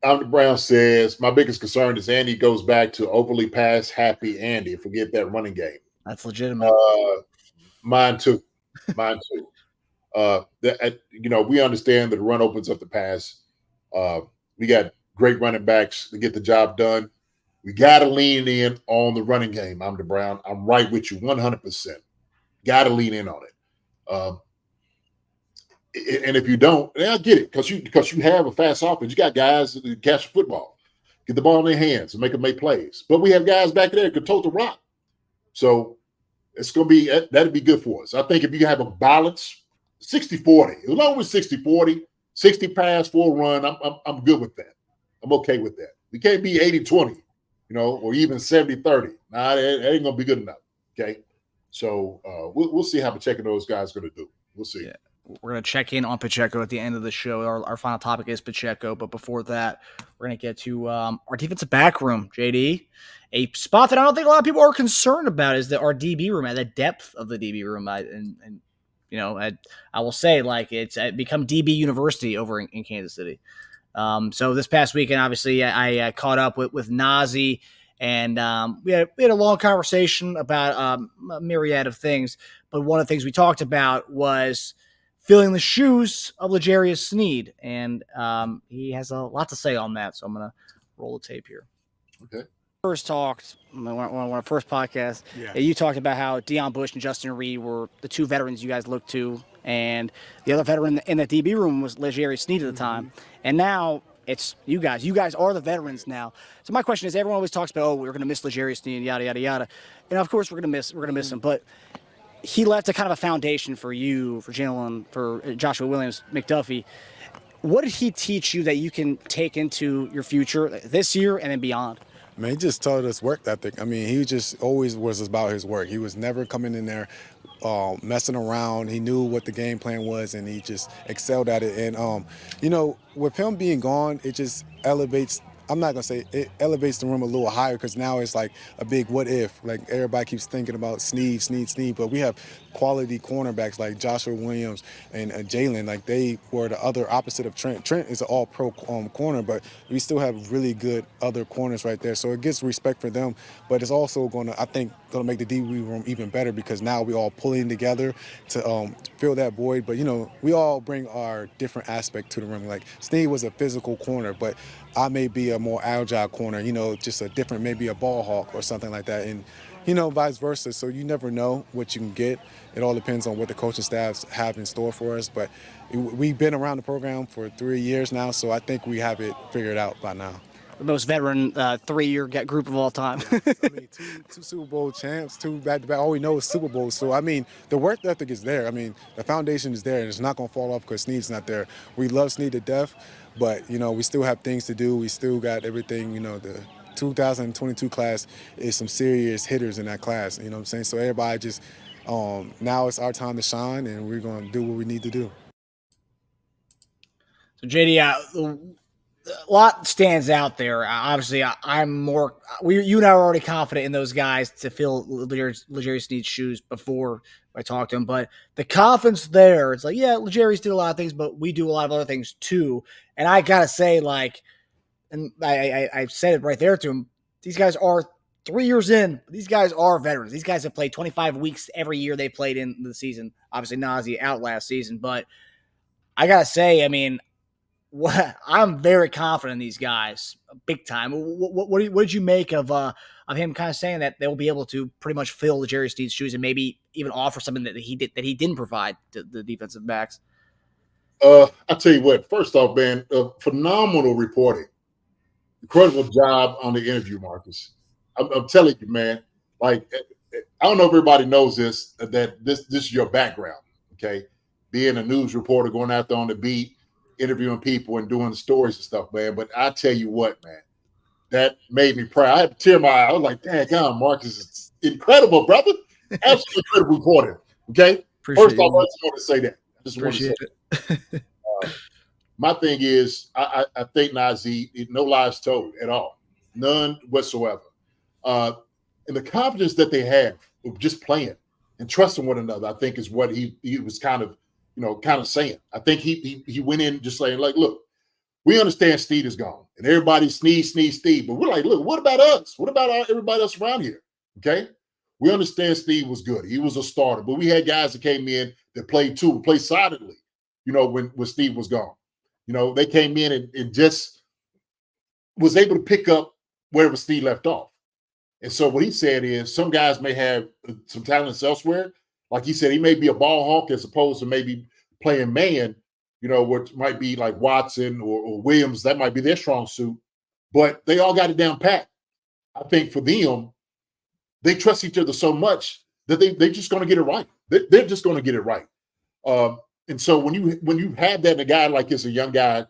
Alden Brown says, my biggest concern is Andy goes back to overly pass happy Andy. Forget that running game. That's legitimate. Mine too. We understand that the run opens up the pass. We got great running backs to get the job done. We got to lean in on the running game, Alden Brown. I'm right with you 100%. Got to lean in on it. And if you don't, I get it because you have a fast offense. You got guys that can catch the football, get the ball in their hands, and make plays. But we have guys back there that can tote the rock. So it's going to be that'd be good for us. I think if you have a balance, 60-40, as long as 60-40, 60 pass, 4 run, I'm good with that. I'm okay with that. We can't be 80-20, or even 70-30. Nah, that ain't going to be good enough. Okay, so we'll see how Pacheco and those guys are going to do. We'll see. Yeah. We're going to check in on Pacheco at the end of the show. Our final topic is Pacheco. But before that, we're going to get to our defensive back room, JD. A spot that I don't think a lot of people are concerned about is our DB room, the depth of the DB room. I will say, it's become DB University over in Kansas City. So this past weekend, obviously, I caught up with Nazeeh, and we had a long conversation about a myriad of things. But one of the things we talked about was filling the shoes of L'Jarius Sneed, and he has a lot to say on that. So I'm going to roll the tape here. Okay. First talked on our first podcast. Yeah. You talked about how Deion Bush and Justin Reed were the two veterans you guys looked to, and the other veteran in the DB room was L'Jarius Sneed at the time. And now it's you guys. You guys are the veterans now. So my question is, everyone always talks about, we're going to miss L'Jarius Sneed, yada yada yada, and of course we're going to miss him, but he left a kind of a foundation for you, for Jalen, for Joshua Williams, McDuffie. What did he teach you that you can take into your future this year and then beyond? Man, he just taught us work ethic. He just always was about his work. He was never coming in there messing around. He knew what the game plan was, and he just excelled at it. And, with him being gone, it just elevates – I'm not going to say it elevates the room a little higher because now it's like a big what if. Like everybody keeps thinking about Sneed, but we have quality cornerbacks like Joshua Williams and Jalen. Like they were the other opposite of Trent. Trent is an all-pro corner, but we still have really good other corners right there. So it gets respect for them, but it's also going to make the DB room even better because now we all pulling together to fill that void. But, we all bring our different aspect to the room. Like Sneed was a physical corner, but I may be a more agile corner, just a different, maybe a ball hawk or something like that. And, vice versa. So you never know what you can get. It all depends on what the coaching staffs have in store for us. But we've been around the program for 3 years now, so I think we have it figured out by now. The most veteran 3-year group of all time. Two Super Bowl champs, 2 back-to-back. All we know is Super Bowls. So, the work ethic is there. The foundation is there, and it's not going to fall off because Sneed's not there. We love Sneed to death, but, we still have things to do. We still got everything, the 2022 class is some serious hitters in that class, you know what I'm saying? So everybody just, now it's our time to shine, and we're going to do what we need to do. So, JD, a lot stands out there. Obviously, I'm more. You and I are already confident in those guys to fill L'Jarius Sneed's shoes before I talked to him. But the confidence there, it's like, yeah, Jerry's did a lot of things, but we do a lot of other things too. And I gotta say, like, and I said it right there to him. These guys are 3 years in. These guys are veterans. These guys have played 25 weeks every year they played in the season. Obviously, Nazeeh out last season, but I gotta say, I mean, I'm very confident in these guys, big time. What did you make of him kind of saying that they'll be able to pretty much fill the Jerry Sneed's shoes and maybe even offer something that he didn't provide to the defensive backs? I'll tell you what. First off, man, phenomenal reporting, incredible job on the interview, Marcus. I'm telling you, man. Like, I don't know if everybody knows this, that this is your background, okay? Being a news reporter, going out there on the beat, interviewing people and doing the stories and stuff, man. But I tell you what, man, that made me proud. I had to tear my eye. I was like, dang, God, Marcus is incredible, brother. Absolutely incredible reporting. Okay. First off, I just want to say that. I just want to say that. My thing is, I think Nazeeh, no lies told at all. None whatsoever. And the confidence that they have of just playing and trusting one another, I think is what he was kind of saying. I think he went in just saying, like, look, we understand Sneed is gone. And everybody Sneed. But we're like, look, what about us? What about everybody else around here? Okay? We understand Sneed was good. He was a starter. But we had guys that came in that played too, played solidly, when Sneed was gone. They came in and just was able to pick up wherever Sneed left off. And so what he said is some guys may have some talents elsewhere. Like he said, he may be a ball hawk as opposed to maybe playing man, which might be like Watson or Williams. That might be their strong suit. But they all got it down pat. I think for them, they trust each other so much that they're just going to get it right. They're just going to get it right. And so when you have that in a guy like this, a young guy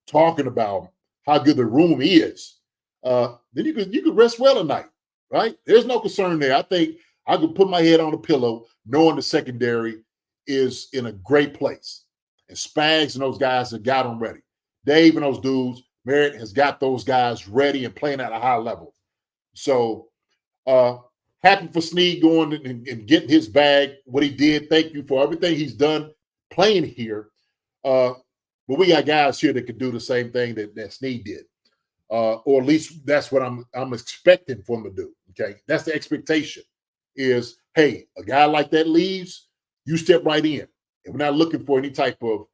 talking about how good the room is, then you could rest well at night, right? There's no concern there. I think I could put my head on a pillow knowing the secondary is in a great place. And Spags and those guys have got them ready. Dave and those dudes, Merritt has got those guys ready and playing at a high level. So happy for Sneed going and getting his bag, what he did. Thank you for everything he's done playing here. But we got guys here that could do the same thing that Sneed did. Or at least that's what I'm expecting for him to do. Okay. That's the expectation is, hey, a guy like that leaves, you step right in. And we're not looking for any type of,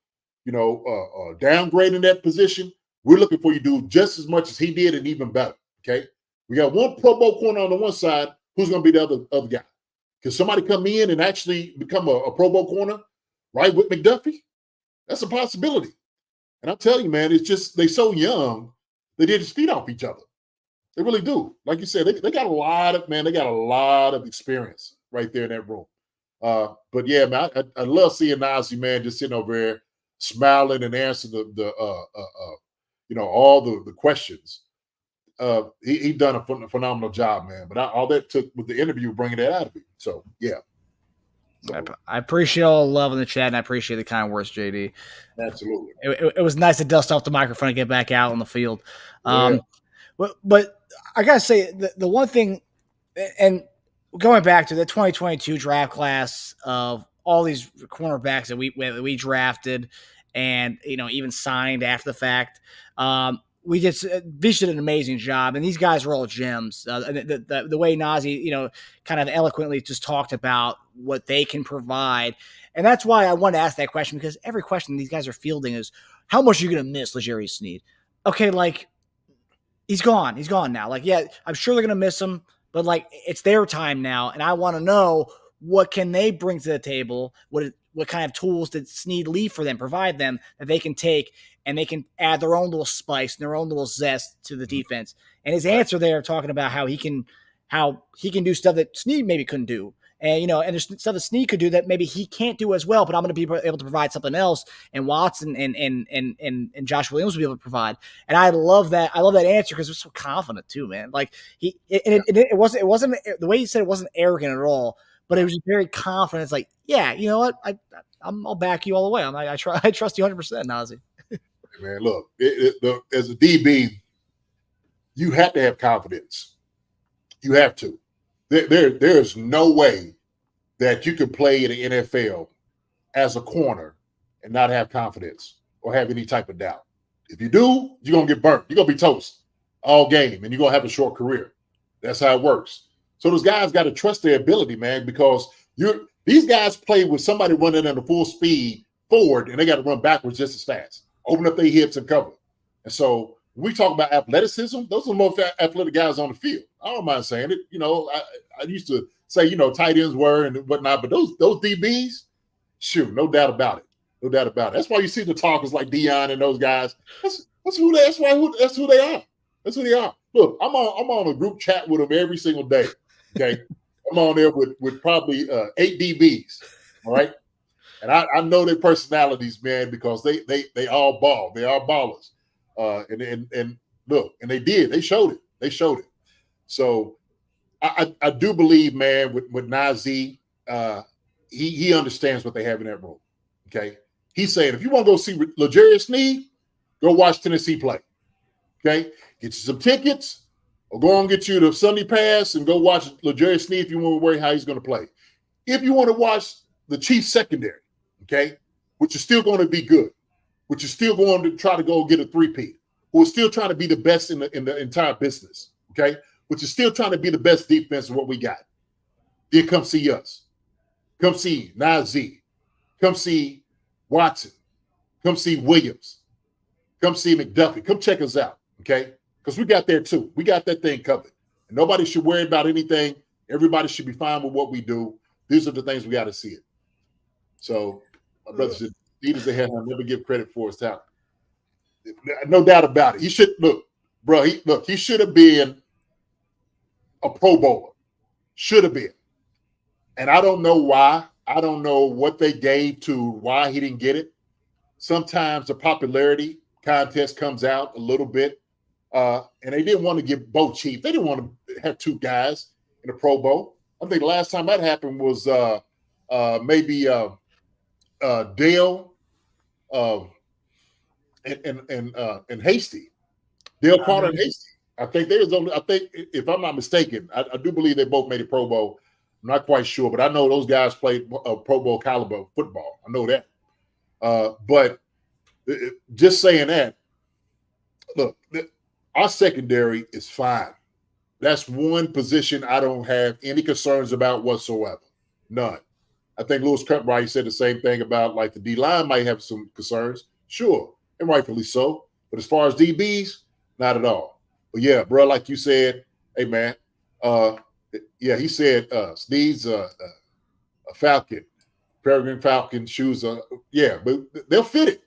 downgrade in that position. We're looking for you to do just as much as he did and even better. Okay. We got one Pro Bowl corner on the one side. Who's going to be the other guy? Can somebody come in and actually become a Pro Bowl corner right with McDuffie? That's a possibility. And I'm telling you, man, it's just they're so young. They did just feed off each other. They really do. Like you said, they got a lot of experience right there in that room. But yeah, man, I love seeing Nazeeh, man, just sitting over there smiling and answering all the questions. He done a phenomenal job, man. But all that took with the interview bringing that out of him. So yeah. So, I appreciate all the love in the chat, and I appreciate the kind words, JD. Absolutely. It was nice to dust off the microphone and get back out on the field. But I gotta say the one thing, and going back to the 2022 draft class of all these cornerbacks that we drafted, and even signed after the fact, we just Vish did an amazing job, and these guys are all gems. The way Nazeeh, kind of eloquently just talked about what they can provide, and that's why I wanted to ask that question, because every question these guys are fielding is, how much are you going to miss Jerry Sneed? Okay, like he's gone now. Like, yeah, I'm sure they're going to miss him, but like it's their time now, and I want to know what can they bring to the table. What kind of tools did Sneed leave for them, provide them that they can take and they can add their own little spice and their own little zest to the defense. And his answer there, talking about how he can do stuff that Sneed maybe couldn't do. And, and there's stuff that Sneed could do that maybe he can't do as well, but I'm going to be able to provide something else. And Watson and Josh Williams will be able to provide. And I love that. I love that answer because it's so confident too, man. Like it wasn't the way he said it wasn't arrogant at all, but it was just very confident. It's like, yeah, you know what? I'll back you all the way. I trust you 100%, Nazeeh. Man, look, as a DB, you have to have confidence. You have to. There is no way that you could play in the NFL as a corner and not have confidence or have any type of doubt. If you do, you're going to get burnt. You're going to be toast all game, and you're going to have a short career. That's how it works. So those guys got to trust their ability, man, because these guys play with somebody running at a full speed forward, and they got to run backwards just as fast, open up their hips and cover. And so when we talk about athleticism, those are the most athletic guys on the field. I don't mind saying it. I used to say, tight ends were and whatnot, but those DBs, shoot, no doubt about it. No doubt about it. That's why you see the talkers like Dion and those guys. That's who they are. That's who they are. Look, I'm on a group chat with them every single day. Okay. I'm on there with probably 8 DBs. All right. And I know their personalities, man, because they all ball. They are ballers. And look, and they showed it. They showed it. So I do believe, man, with Nazeeh, he understands what they have in that room. Okay. He's saying, if you want to go see L'Jarius Sneed, go watch Tennessee play. Okay. Get you some tickets or go on and get you the Sunday pass and go watch L'Jarius Sneed if you want to worry how he's going to play. If you want to watch the Chiefs secondary, okay, which is still going to be good, which is still going to try to go get a three-peat, who is still trying to be the best in the entire business, okay, which is still trying to be the best defense of what we got, then come see us. Come see Nazeeh. Come see Watson. Come see Williams. Come see McDuffie. Come check us out, okay? Because we got there too. We got that thing covered. And nobody should worry about anything. Everybody should be fine with what we do. These are the things we got to see it. So my brother said, Sneed is ahead. I'll never give credit for his talent. No doubt about it. He should he should have been a Pro Bowler. Should have been. And I don't know why. I don't know what they gave to why he didn't get it. Sometimes the popularity contest comes out a little bit. And they didn't want to give both Chiefs. They didn't want to have two guys in the Pro Bowl. I think the last time that happened was maybe Dale and Hasty. Dale Carter and Hasty. I think if I'm not mistaken, I do believe they both made a Pro Bowl. I'm not quite sure, but I know those guys played Pro Bowl caliber football. I know that. But just saying that, look, our secondary is fine. That's one position I don't have any concerns about whatsoever. None. I think Louis Cutright said the same thing about like the D-line might have some concerns. Sure, and rightfully so. But as far as DBs, not at all. But yeah, bro, like you said, hey, man, he said Sneed's a Falcon, Peregrine Falcon shoes. But they'll fit it.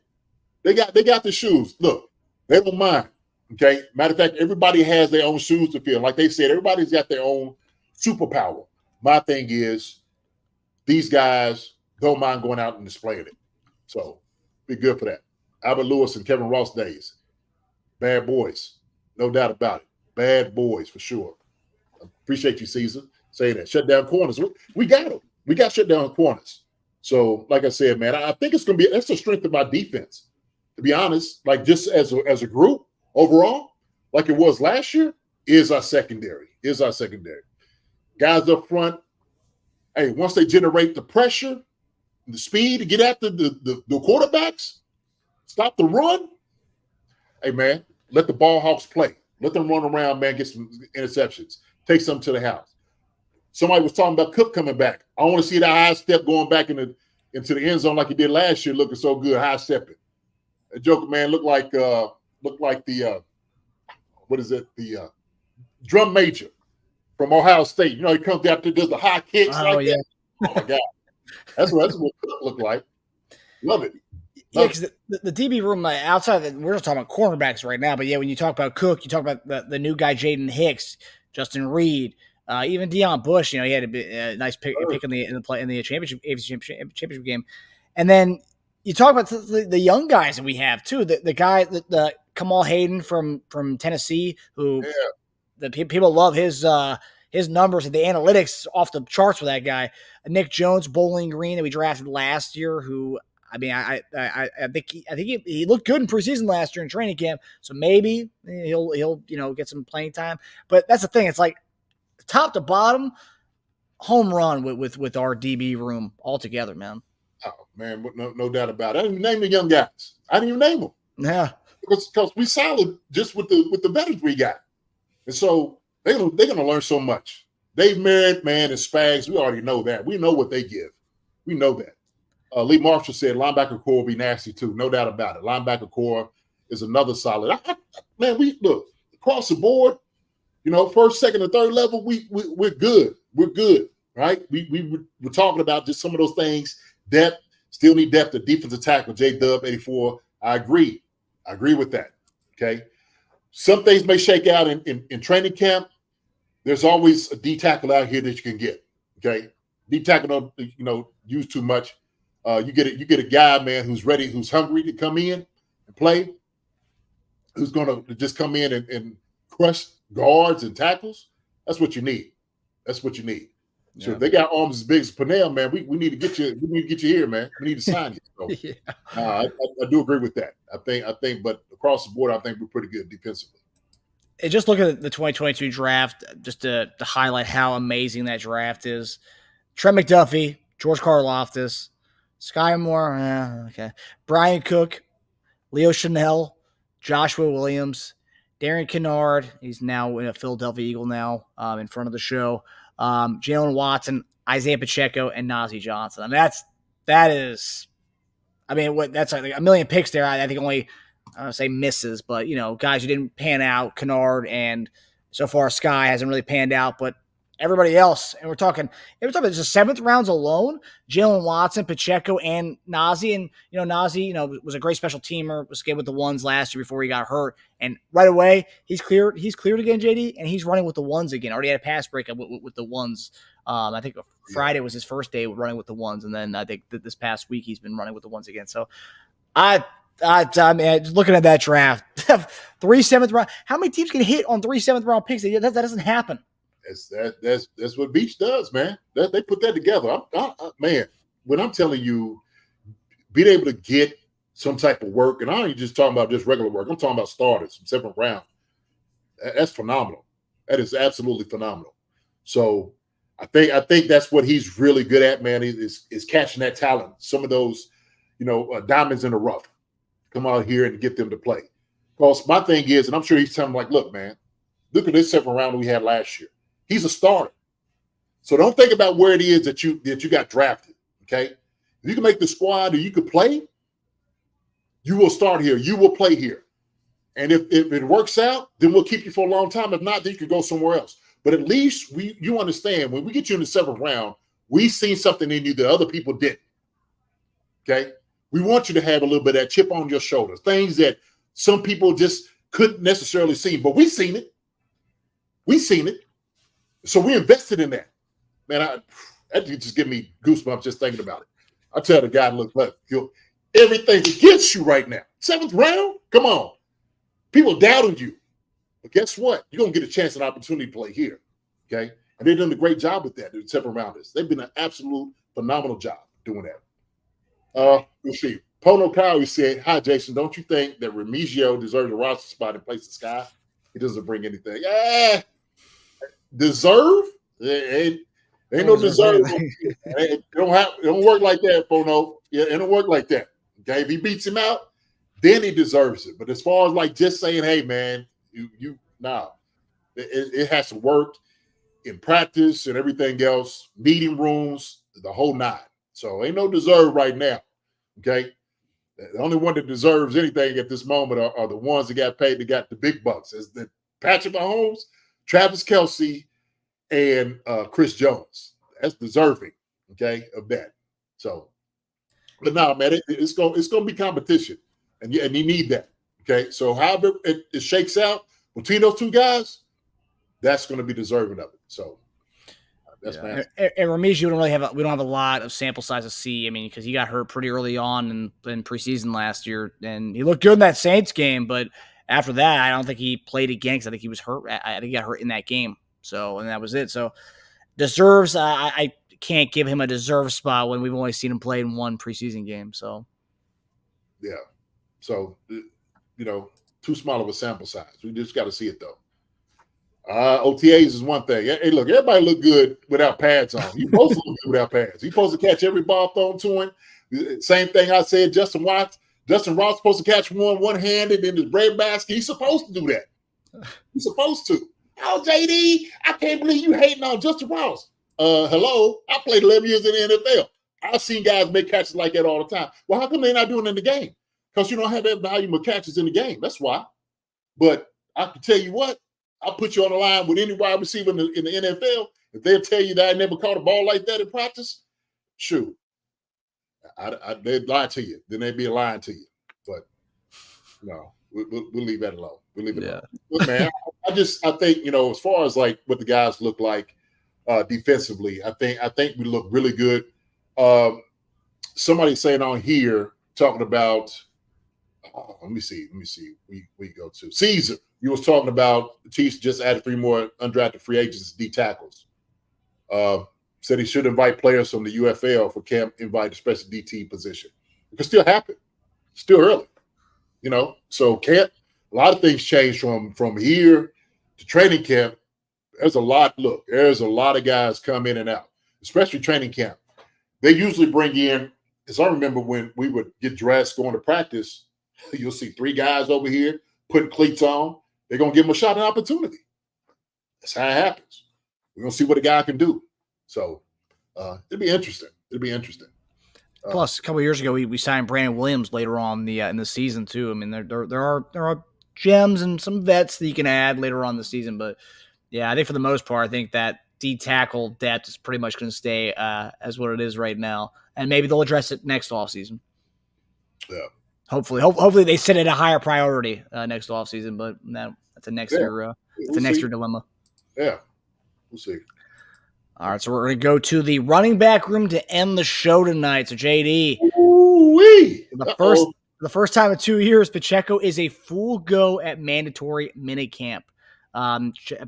They got the shoes. Look, they don't mind. Okay. Matter of fact, everybody has their own shoes to fill. Like they said, everybody's got their own superpower. My thing is, these guys don't mind going out and displaying it. So be good for that. Albert Lewis and Kevin Ross days. Bad boys. No doubt about it. Bad boys for sure. Appreciate you, Caesar, saying that. Shut down corners. We got them. We got shut down corners. So, like I said, man, I think it's going to be – that's the strength of our defense. To be honest, like just as a group overall, like it was last year, is our secondary. Guys up front, hey, once they generate the pressure, the speed to get after the quarterbacks, stop the run, hey, man, let the ball hawks play. Let them run around, man, get some interceptions. Take some to the house. Somebody was talking about Cook coming back. I want to see that high step going back into the end zone like he did last year, looking so good, high stepping. That Joker, man, looked like the drum major from Ohio State. You know, he comes out there, does the high kicks that. Oh my God. That's what Cook looked like. Love it. Yeah, because the DB room outside of we're just talking about cornerbacks right now, but yeah, when you talk about Cook, you talk about the new guy Jaden Hicks, Justin Reed, even Deion Bush. You know, he had a nice pick in the championship game, and then you talk about the young guys that we have too. The guy the Kamal Hayden from Tennessee, who the people love his numbers and the analytics off the charts for that guy. Nick Jones, Bowling Green that we drafted last year, who. I mean, I think he looked good in preseason last year in training camp, so maybe he'll get some playing time. But that's the thing; it's like top to bottom, home run with our DB room altogether, man. Oh man, no doubt about it. I didn't even name the young guys. I didn't even name them. Yeah, because we solid just with the veterans we got, and so they're gonna learn so much. Dave Merritt, man, and Spags, we already know that. We know what they give. We know that. Lee Marshall said linebacker core will be nasty too, no doubt about it. Linebacker core is another solid. Man, we look across the board. First, second, and third level, we're good. We're good, right? We're talking about just some of those things. Depth, still need depth at defensive tackle. J-Dub 84. I agree with that. Okay, some things may shake out in training camp. There's always a D tackle out here that you can get. Okay, D tackle don't use too much. You get a guy, man, who's ready, who's hungry to come in and play, who's going to just come in and crush guards and tackles. That's what you need. That's what you need. Yeah. So if they got arms as big as Pennell, man, we need to get you. We need to get you here, man. We need to sign you. So, yeah. I do agree with that. I think, but across the board, I think we're pretty good defensively. And just look at the 2022 draft, just to highlight how amazing that draft is. Trent McDuffie, George Karlaftis, Sky Moore, okay, Brian Cook, Leo Chanel, Joshua Williams, Darren Kennard. He's now in a Philadelphia Eagle now, in front of the show. Jalen Watson, Isaiah Pacheco, and Nazeeh Johnson. I mean, that's like a million picks there. I think only, I don't say misses, but guys who didn't pan out. Kennard, and so far Sky hasn't really panned out, but everybody else, and we're talking just the seventh rounds alone. Jalen Watson, Pacheco, and Nazeeh, and Nazeeh, was a great special teamer. Was good with the ones last year before he got hurt, and right away he's cleared again, JD, and he's running with the ones again. Already had a pass breakup with the ones. I think Friday was his first day running with the ones, and then I think this past week he's been running with the ones again. So I mean, looking at that draft, 3 7th round. How many teams can hit on 3 7th round picks? That doesn't happen. That's what Beach does, man. They put that together. Man, when I'm telling you, being able to get some type of work, and I ain't just talking about just regular work. I'm talking about starters from 7th round. That's phenomenal. That is absolutely phenomenal. So I think that's what he's really good at, man. Is catching that talent. Some of those, diamonds in the rough. Come out here and get them to play. Because my thing is, and I'm sure he's telling them, like, look, man, look at this 7th round we had last year. He's a starter. So don't think about where it is that you got drafted, okay? If you can make the squad or you could play, you will start here. You will play here. And if it works out, then we'll keep you for a long time. If not, then you can go somewhere else. But at least you understand, when we get you in the 7th round, we've seen something in you that other people didn't, okay? We want you to have a little bit of that chip on your shoulder, things that some people just couldn't necessarily see, but we've seen it. We've seen it. So we invested in that. Man, that just give me goosebumps just thinking about it. I tell the guy, look, everything's against you right now. 7th round? Come on. People doubting you. But guess what? You're going to get a chance and opportunity to play here, okay? And they've done a great job with that, the 7th rounders. They've been an absolute phenomenal job doing that. We'll see. Pono Kyle said, "Hi, Jason. Don't you think that Remigio deserves a roster spot in place of Sky? He doesn't bring anything." Yeah, deserve? Ain't no deserve. It don't work like that, Pono. Yeah, it don't work like that. Okay, if he beats him out, then he deserves it. But as far as like just saying, "Hey, man, it has to work in practice and everything else, meeting rooms, the whole 9. So ain't no deserve right now, okay? The only one that deserves anything at this moment are the ones that got paid, that got the big bucks. As the Patrick Mahomes, Travis Kelce, and Chris Jones. That's deserving, okay, of that. So, but no, man, it's gonna be competition, and you need that, okay? So however it shakes out between those two guys, that's going to be deserving of it. So. That's and Remigio we don't have a lot of sample size to see. I mean, because he got hurt pretty early on in preseason last year, and he looked good in that Saints game. But after that, I don't think he played again because I think he was hurt. I think he got hurt in that game. So, and that was it. So, deserves. I can't give him a deserved spot when we've only seen him play in one preseason game. So, yeah. So, too small of a sample size. We just got to see it though. OTAs is one thing. Hey, look, everybody look good without pads on. You supposed to look good without pads. You supposed to catch every ball thrown to him. Same thing I said. Justin Ross supposed to catch one-handed in his bread basket. He's supposed to do that. He's supposed to. Oh, JD, I can't believe you hating on Justin Ross. Hello, I played 11 years in the NFL. I've seen guys make catches like that all the time. Well, how come they're not doing it in the game? Because you don't have that volume of catches in the game. That's why. But I can tell you what, I'll put you on the line with any wide receiver in the NFL. If they'll tell you that I never caught a ball like that in practice, shoot, they'd lie to you. Then they'd be lying to you. But no, we'll leave that alone. We'll leave it alone. Look, man, I think, as far as like what the guys look like defensively, I think we look really good. Somebody saying on here, talking about, let me see. We go to Caesar. You was talking about the Chiefs just added 3 more undrafted free agents, D tackles. Said he should invite players from the UFL for camp, invite a special DT position. It could still happen. Still early, So camp, a lot of things change from here to training camp. There's a lot. Look, there's a lot of guys come in and out, especially training camp. They usually bring in, as I remember when we would get dressed going to practice, you'll see 3 guys over here putting cleats on. They're going to give them a shot at opportunity. That's how it happens. We're going to see what a guy can do. So it'll be interesting. Plus, a couple of years ago, we signed Brandon Williams later on in the season too. I mean, there are gems and some vets that you can add later on in the season, but yeah, I think for the most part, I think that D tackle depth is pretty much going to stay as what it is right now, and maybe they'll address it next offseason. Yeah. Hopefully they set it a higher priority next offseason, but that's a next year. That's a next year dilemma. Yeah, we'll see. All right, so we're going to go to the running back room to end the show tonight. So JD, the first time in 2 years, Pacheco is a full go at mandatory minicamp.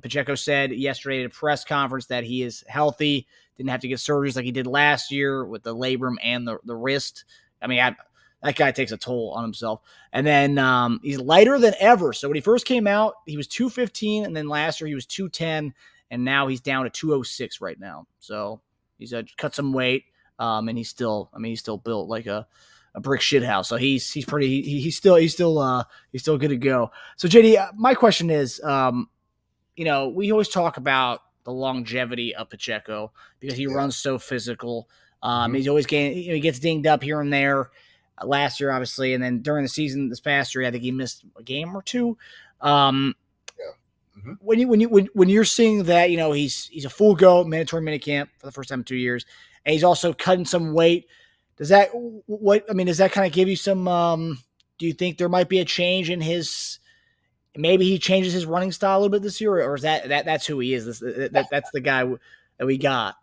Pacheco said yesterday at a press conference that he is healthy, didn't have to get surgeries like he did last year with the labrum and the wrist. I mean, that guy takes a toll on himself. And then he's lighter than ever. So when he first came out, he was 215, and then last year he was 210, and now he's down to 206 right now. So he's cut some weight, and he's still built like a brick shit house. So he's still good to go. So JD, my question is, we always talk about the longevity of Pacheco because he runs so physical. He's always he gets dinged up here and there. Last year, obviously, and then during the season this past year, I think he missed a game or 2. When you're seeing that, he's a full go mandatory minicamp for the first time in 2 years, and he's also cutting some weight. Does that kind of give you some? Do you think there might be a change in his? Maybe he changes his running style a little bit this year, or is that's who he is? That's the guy that we got.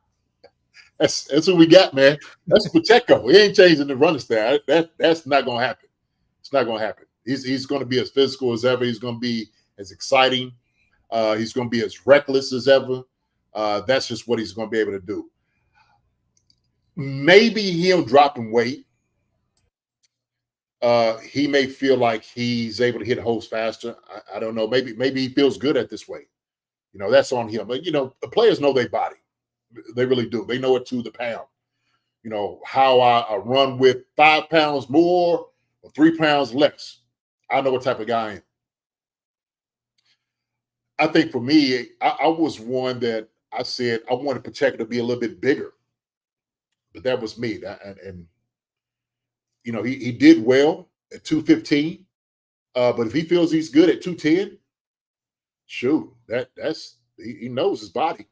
That's what we got, man. That's Pacheco. He ain't changing the running style. That's not going to happen. It's not going to happen. He's going to be as physical as ever. He's going to be as exciting. He's going to be as reckless as ever. That's just what he's going to be able to do. Maybe him dropping weight. He may feel like he's able to hit holes faster. I don't know. Maybe he feels good at this weight. That's on him. But, the players know their body. They really do. They know it to the pound. How I run with 5 pounds more or 3 pounds less. I know what type of guy I am. I think for me, I was one that I said I wanted Pacheco to be a little bit bigger. But that was me. And he did well at 215. But if he feels he's good at 210, shoot, he knows his body.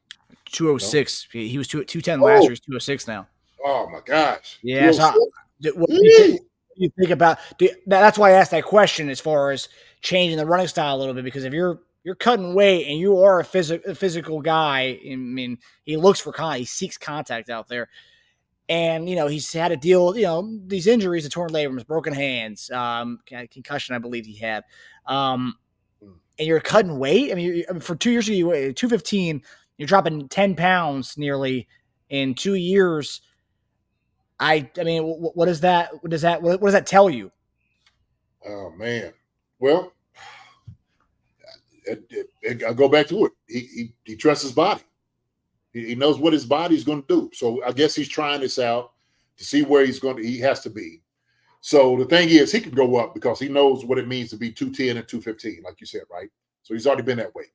206. He was 210 last year. He's 206 now. Oh my gosh. Yeah. So what do you think about? That's why I asked that question as far as changing the running style a little bit, because if you're cutting weight and you are a physical guy, I mean, he looks for he seeks contact out there, and he's had to deal these injuries, the torn labrums, broken hands, concussion, I believe he had, and you're cutting weight. I mean, for 2 years ago, you weighed 215. You're dropping 10 pounds nearly in 2 years. I mean, what does that tell you? Oh man. Well, I go back to it. He trusts his body. He knows what his body's going to do. So I guess he's trying this out to see where he has to be. So the thing is, he can go up because he knows what it means to be 210 and 215, like you said, right? So he's already been that way.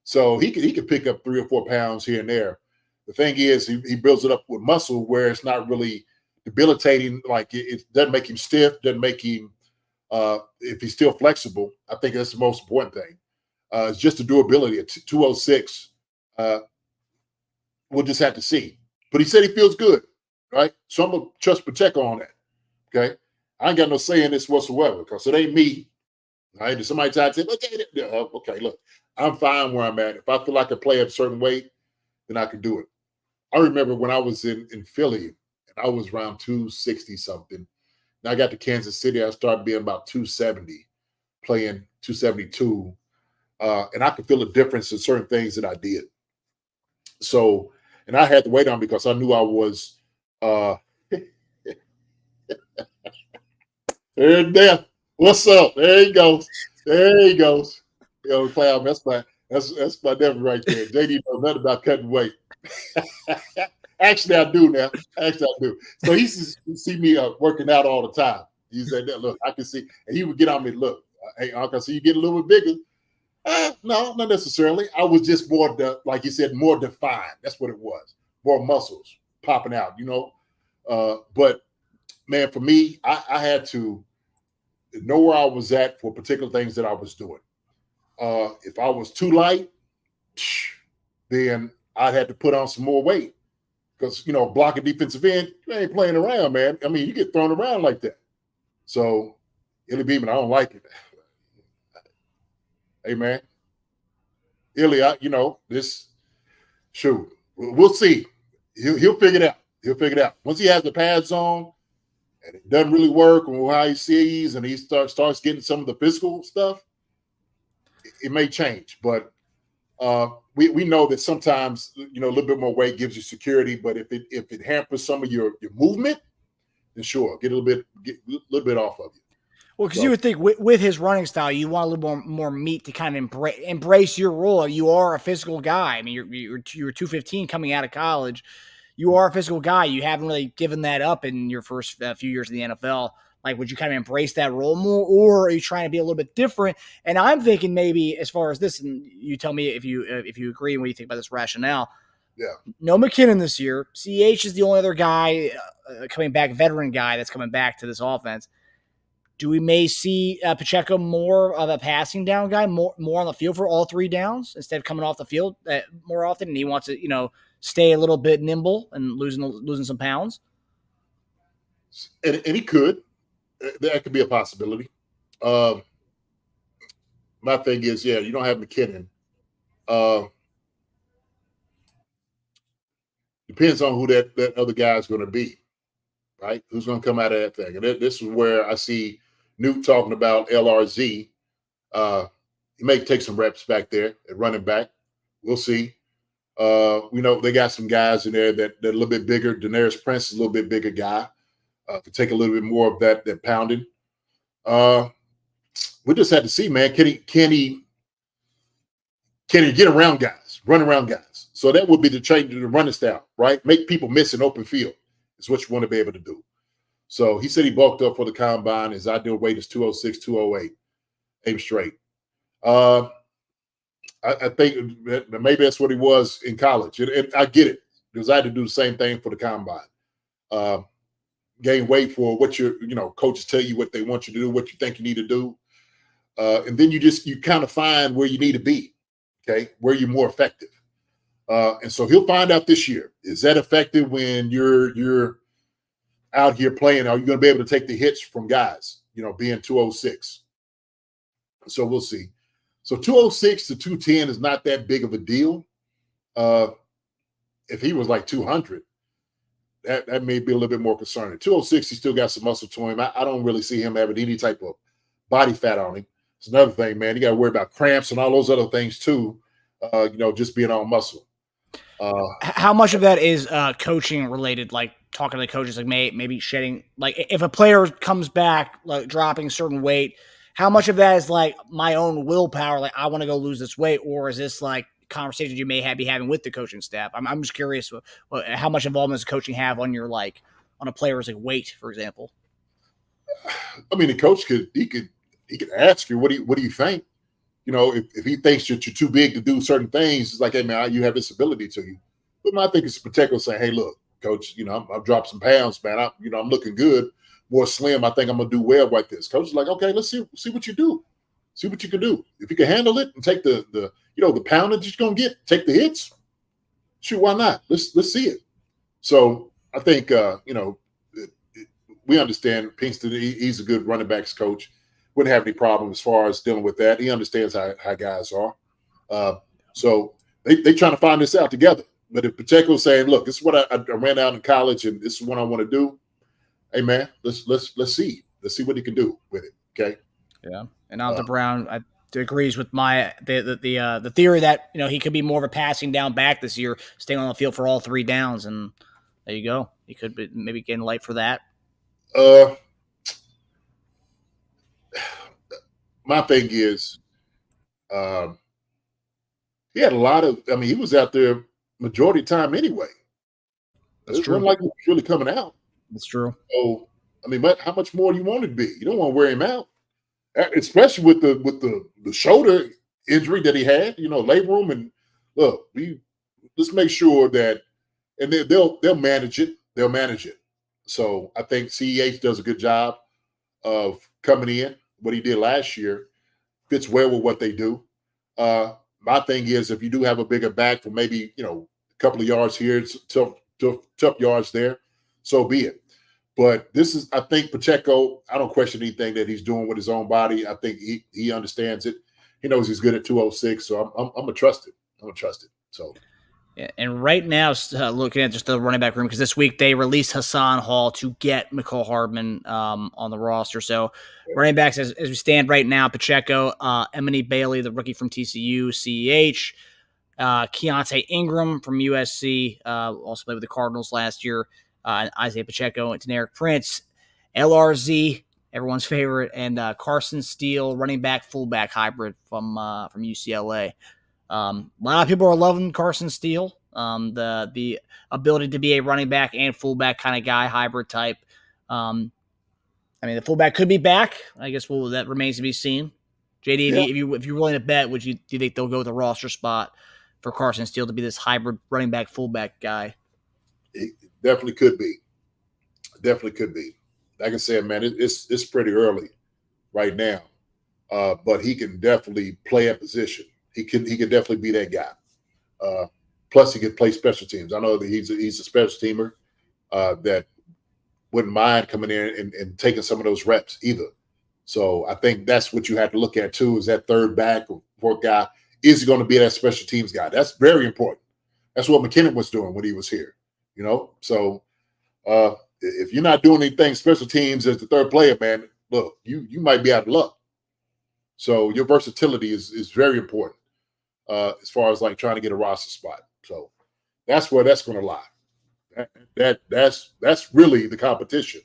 So he could pick up 3 or 4 pounds here and there. The thing is, he builds it up with muscle where it's not really debilitating. Like it doesn't make him stiff, doesn't make him, if he's still flexible. I think that's the most important thing. It's just the durability at 206. We'll just have to see. But he said he feels good, right? So I'm going to trust Pacheco on that, okay? I ain't got no say in this whatsoever because it ain't me, right? If somebody try to say, okay, look, I'm fine where I'm at. If I feel like I play at a certain weight, then I can do it. I remember when I was in Philly, and I was around 260-something. And I got to Kansas City, I started being about 270, playing 272. And I could feel a difference in certain things that I did. So, and I had the weight on because I knew I was there. What's up? There he goes. There he goes. Cloud, that's my nephew right there. JD knows nothing about cutting weight. Actually, I do now. Actually, I do. So he see me working out all the time. He said, "Look, I can see," and he would get on me. Look, hey, Uncle, I see you get a little bit bigger. No, not necessarily. I was just more, like you said, more defined. That's what it was. More muscles popping out, But man, for me, I had to know where I was at for particular things that I was doing. If I was too light, then I'd have to put on some more weight because, blocking defensive end, you ain't playing around, man. I mean, you get thrown around like that. So, Illy Beeman, I don't like it. Hey, man. Illy, we'll see. He'll figure it out. He'll figure it out. Once he has the pads on and it doesn't really work or how he sees and he starts getting some of the physical stuff, it may change. But we know that sometimes, a little bit more weight gives you security. But if it hampers some of your movement, then sure, get a little bit off of you. Well, because you would think with his running style, you want a little more meat to kind of embrace your role. You are a physical guy. I mean, you're 215 coming out of college. You are a physical guy. You haven't really given that up in your first few years in the NFL. Like, would you kind of embrace that role more, or are you trying to be a little bit different? And I'm thinking maybe as far as this, and you tell me if you agree and what you think about this rationale. Yeah. No McKinnon this year. CH is the only other guy coming back, veteran guy that's coming back to this offense. Do we may see Pacheco more of a passing down guy, more on the field for all 3 downs instead of coming off the field more often? And he wants to, stay a little bit nimble and losing some pounds. And he could. That could be a possibility. My thing is, you don't have McKinnon. Depends on who that other guy is going to be, right? Who's going to come out of that thing? And this is where I see Newt talking about LRZ. He may take some reps back there at running back. We'll see. We know they got some guys in there that are a little bit bigger. Daenerys Prince is a little bit bigger guy. Could take a little bit more of that pounding. We just had to see, man. Can he get around guys, run around guys? So that would be the change to the running style, right? Make people miss an open field is what you want to be able to do. So he said he bulked up for the combine. His ideal weight is 206, 208. Aim straight. I think that maybe that's what he was in college. And I get it because I had to do the same thing for the combine. Gain weight for what coaches tell you what they want you to do, what you think you need to do. And then you kind of find where you need to be, okay, where you're more effective. And so he'll find out this year. Is that effective when you're out here playing? Are you going to be able to take the hits from guys, being 206? So we'll see. So 206 to 210 is not that big of a deal. If he was like 200, that may be a little bit more concerning. 206, he still got some muscle to him. I don't really see him having any type of body fat on him. It's another thing, man. You got to worry about cramps and all those other things too, just being on muscle. How much of that is coaching related, like talking to the coaches, like maybe shedding, like if a player comes back, like dropping a certain weight, how much of that is like my own willpower, like I want to go lose this weight, or is this like conversations you may be having with the coaching staff? I'm just curious how much involvement does coaching have on your like on a player's like weight, for example. I mean, the coach could ask you, what do you think? You know, if he thinks that you're too big to do certain things, it's like, hey man, you have this ability to you. But I think it's Pacheco saying, hey, look, coach, you know, I've dropped some pounds, man. I'm looking good, more slim. I think I'm gonna do well like this. Coach is like, okay, let's see what you do. See what you can do. If you can handle it and take the poundage you're gonna get, take the hits. Shoot, why not? Let's see it. So I think we understand Pinkston. He's a good running backs coach. Wouldn't have any problem as far as dealing with that. He understands how guys are. So they trying to find this out together. But if Pacheco's saying, look, this is what I ran out in college and this is what I want to do, hey man, let's see. Let's see what he can do with it. Okay. Yeah. And Alton Brown agrees with the theory that, you know, he could be more of a passing down back this year, staying on the field for all 3 downs. And there you go. He could be maybe getting light for that. My thing is, he had a lot of. I mean, he was out there majority of the time anyway. That's it true. wasn't like he was really coming out. That's true. So I mean, but how much more do you want it to be? You don't want to wear him out, especially with the shoulder injury that he had. You know, labor room, and look, let's make sure that, and they'll manage it. They'll manage it. So I think CEH does a good job of coming in. What he did last year fits well with what they do. My thing is, if you do have a bigger back for maybe, you know, a couple of yards here, it's tough yards there, so be it. But this is, I think Pacheco, I don't question anything that he's doing with his own body. I think he understands it. He knows he's good at 206, so I'm going to trust it. I'm going to trust it. So. Yeah, and right now, looking at just the running back room, because this week they released Hassan Hall to get Mecole Hardman on the roster. So running backs, as we stand right now, Pacheco, Emily Bailey, the rookie from TCU, CEH, Keontae Ingram from USC, also played with the Cardinals last year, Isaiah Pacheco, and Taneric Prince, LRZ, everyone's favorite, and Carson Steele, running back, fullback hybrid from UCLA. A lot of people are loving Carson Steele, the ability to be a running back and fullback kind of guy, hybrid type. I mean, the fullback could be back. I guess that remains to be seen. JD, yeah. if you're willing to bet, do you think they'll go with a roster spot for Carson Steele to be this hybrid running back fullback guy? It definitely could be. Definitely could be. Like I said, man, it's pretty early right now, but he can definitely play a position. He could definitely be that guy. Plus, he could play special teams. I know that he's a special teamer that wouldn't mind coming in and taking some of those reps either. So I think that's what you have to look at too, is that third back or fourth guy. Is he going to be that special teams guy? That's very important. That's what McKinnon was doing when he was here. You know, so if you're not doing anything special teams as the third player, man, look, you might be out of luck. So your versatility is very important as far as like trying to get a roster spot. So that's where that's going to lie. That's really the competition.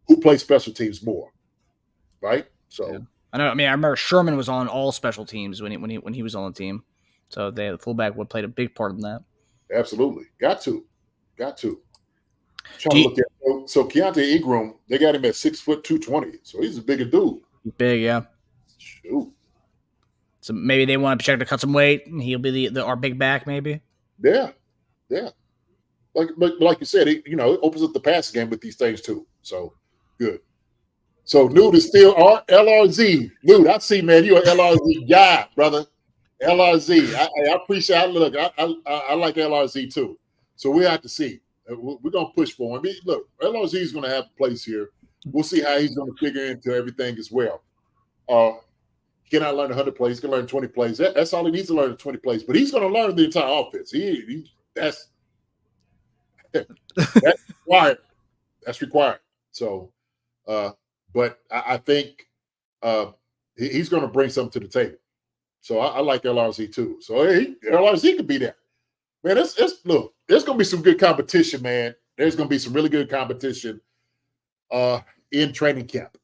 Who plays special teams more, right? So yeah. I know. I mean, I remember Sherman was on all special teams when he was on the team. So the fullback would played a big part in that. Absolutely, got to. Trying to look at so Keontae Ingram, they got him at 6 foot 220, so he's a bigger dude. Big, yeah. Shoot. So maybe they want Pacheco to cut some weight, and he'll be our big back, maybe. Yeah. Like you said, it opens up the passing game with these things too. So good. So Nude is still LRZ. Nude, I see, man, you're an LRZ guy, brother. LRZ. I appreciate. Look, I like LRZ too. So we have to see. We're gonna push for him. Look, LRZ is gonna have a place here. We'll see how he's gonna figure into everything as well. He cannot learn 100 plays. He can learn 20 plays. That's all he needs to learn, 20 plays. But he's going to learn the entire offense. That's required. That's required. So, but I think he's going to bring something to the table. So I like LRZ too. So LRZ could be there. Man, look, there's going to be some good competition, man. There's going to be some really good competition in training camp.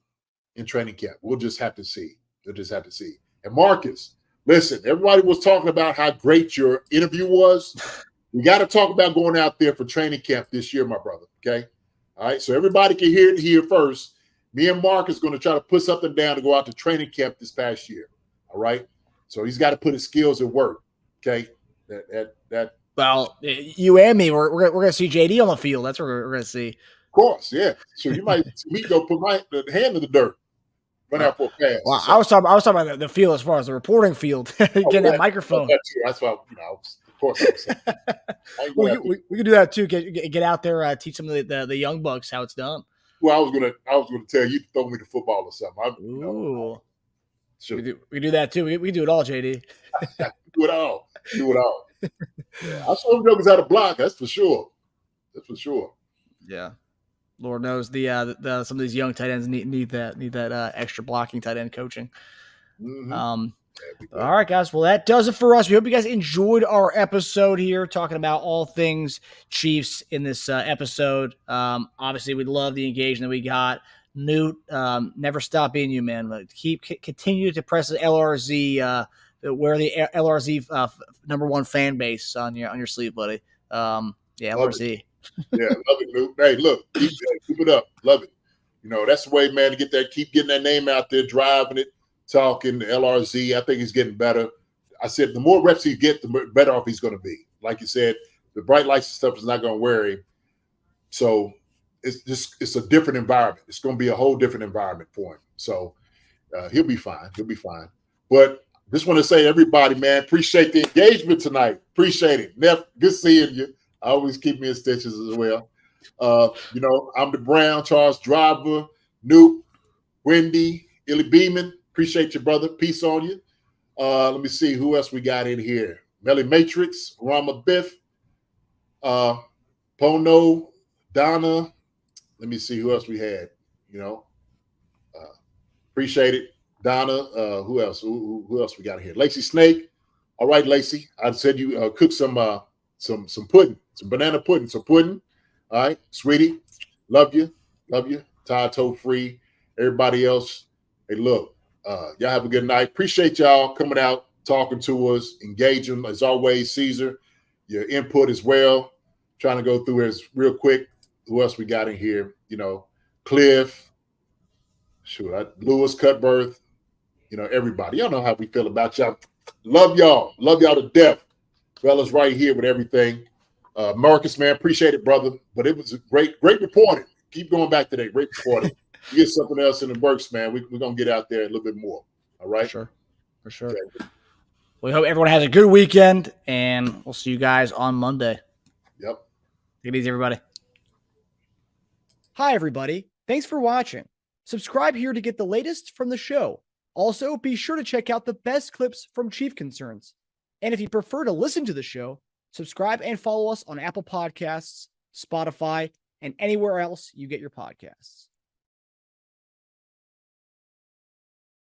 We'll just have to see. They'll just have to see. And Marcus, listen, everybody was talking about how great your interview was. We got to talk about going out there for training camp this year, my brother. Okay. All right. So everybody can hear it here first. Me and Marcus going to try to put something down to go out to training camp this past year. All right. So he's got to put his skills at work. Okay. That. Well, you and me, we're going to see JD on the field. That's what we're going to see. Of course. Yeah. So you might see me go put my hand in the dirt. Run out for a pass. Well, I was talking about the field as far as the reporting field. Getting that microphone. That's why, of course. We can do that too. Get out there, teach some of the young bucks how it's done. Well, I was gonna tell you to throw me the football or something. Ooh. Sure. We do that too. We do it all, JD. Do it all. Yeah. I saw jokers out of block. That's for sure. Yeah. Lord knows the some of these young tight ends need that extra blocking tight end coaching. Mm-hmm. All right, guys. Well, that does it for us. We hope you guys enjoyed our episode here, talking about all things Chiefs in this episode. Obviously, we love the engagement we got. Newt, never stop being you, man. Continue to press the LRZ. Wear the LRZ number one fan base on your sleeve, buddy. LRZ. Yeah, love it, Luke. Hey, look, keep it up. Love it. That's the way, man, to keep getting that name out there, driving it, talking the LRZ. I think he's getting better. I said the more reps he gets, the better off he's going to be. Like you said, the bright lights and stuff is not going to wear him. So it's a different environment. It's going to be a whole different environment for him. So he'll be fine. But just want to say, everybody, man, appreciate the engagement tonight. Appreciate it. Neff, good seeing you. Always keep me in stitches as well. I'm the Brown, Charles Driver, Newt, Wendy, Illy Beeman. Appreciate you, brother. Peace on you. Let me see who else we got in here. Melly Matrix, Rama Biff, Pono, Donna. Let me see who else we had. Appreciate it. Donna. Who else? Who else we got in here? Lacey Snake. All right, Lacey. I said you cook some pudding, some banana pudding, some pudding. All right, sweetie, love you. Todd Toe Free, everybody else. Hey, look, y'all have a good night. Appreciate y'all coming out, talking to us, engaging as always. Caesar, your input as well. Trying to go through this real quick. Who else we got in here? Cliff, Lewis Cutbirth. Everybody. Y'all know how we feel about y'all. Love y'all to death. Fellas right here with everything. Marcus, man, appreciate it, brother. But it was a great reporting. Keep going back today. Great reporting. You get something else in the works, man. We're going to get out there a little bit more. All right? For sure. Okay. We hope everyone has a good weekend, and we'll see you guys on Monday. Yep. Take it easy, everybody. Hi, everybody. Thanks for watching. Subscribe here to get the latest from the show. Also, be sure to check out the best clips from Chief Concerns. And if you prefer to listen to the show, subscribe and follow us on Apple Podcasts, Spotify, and anywhere else you get your podcasts.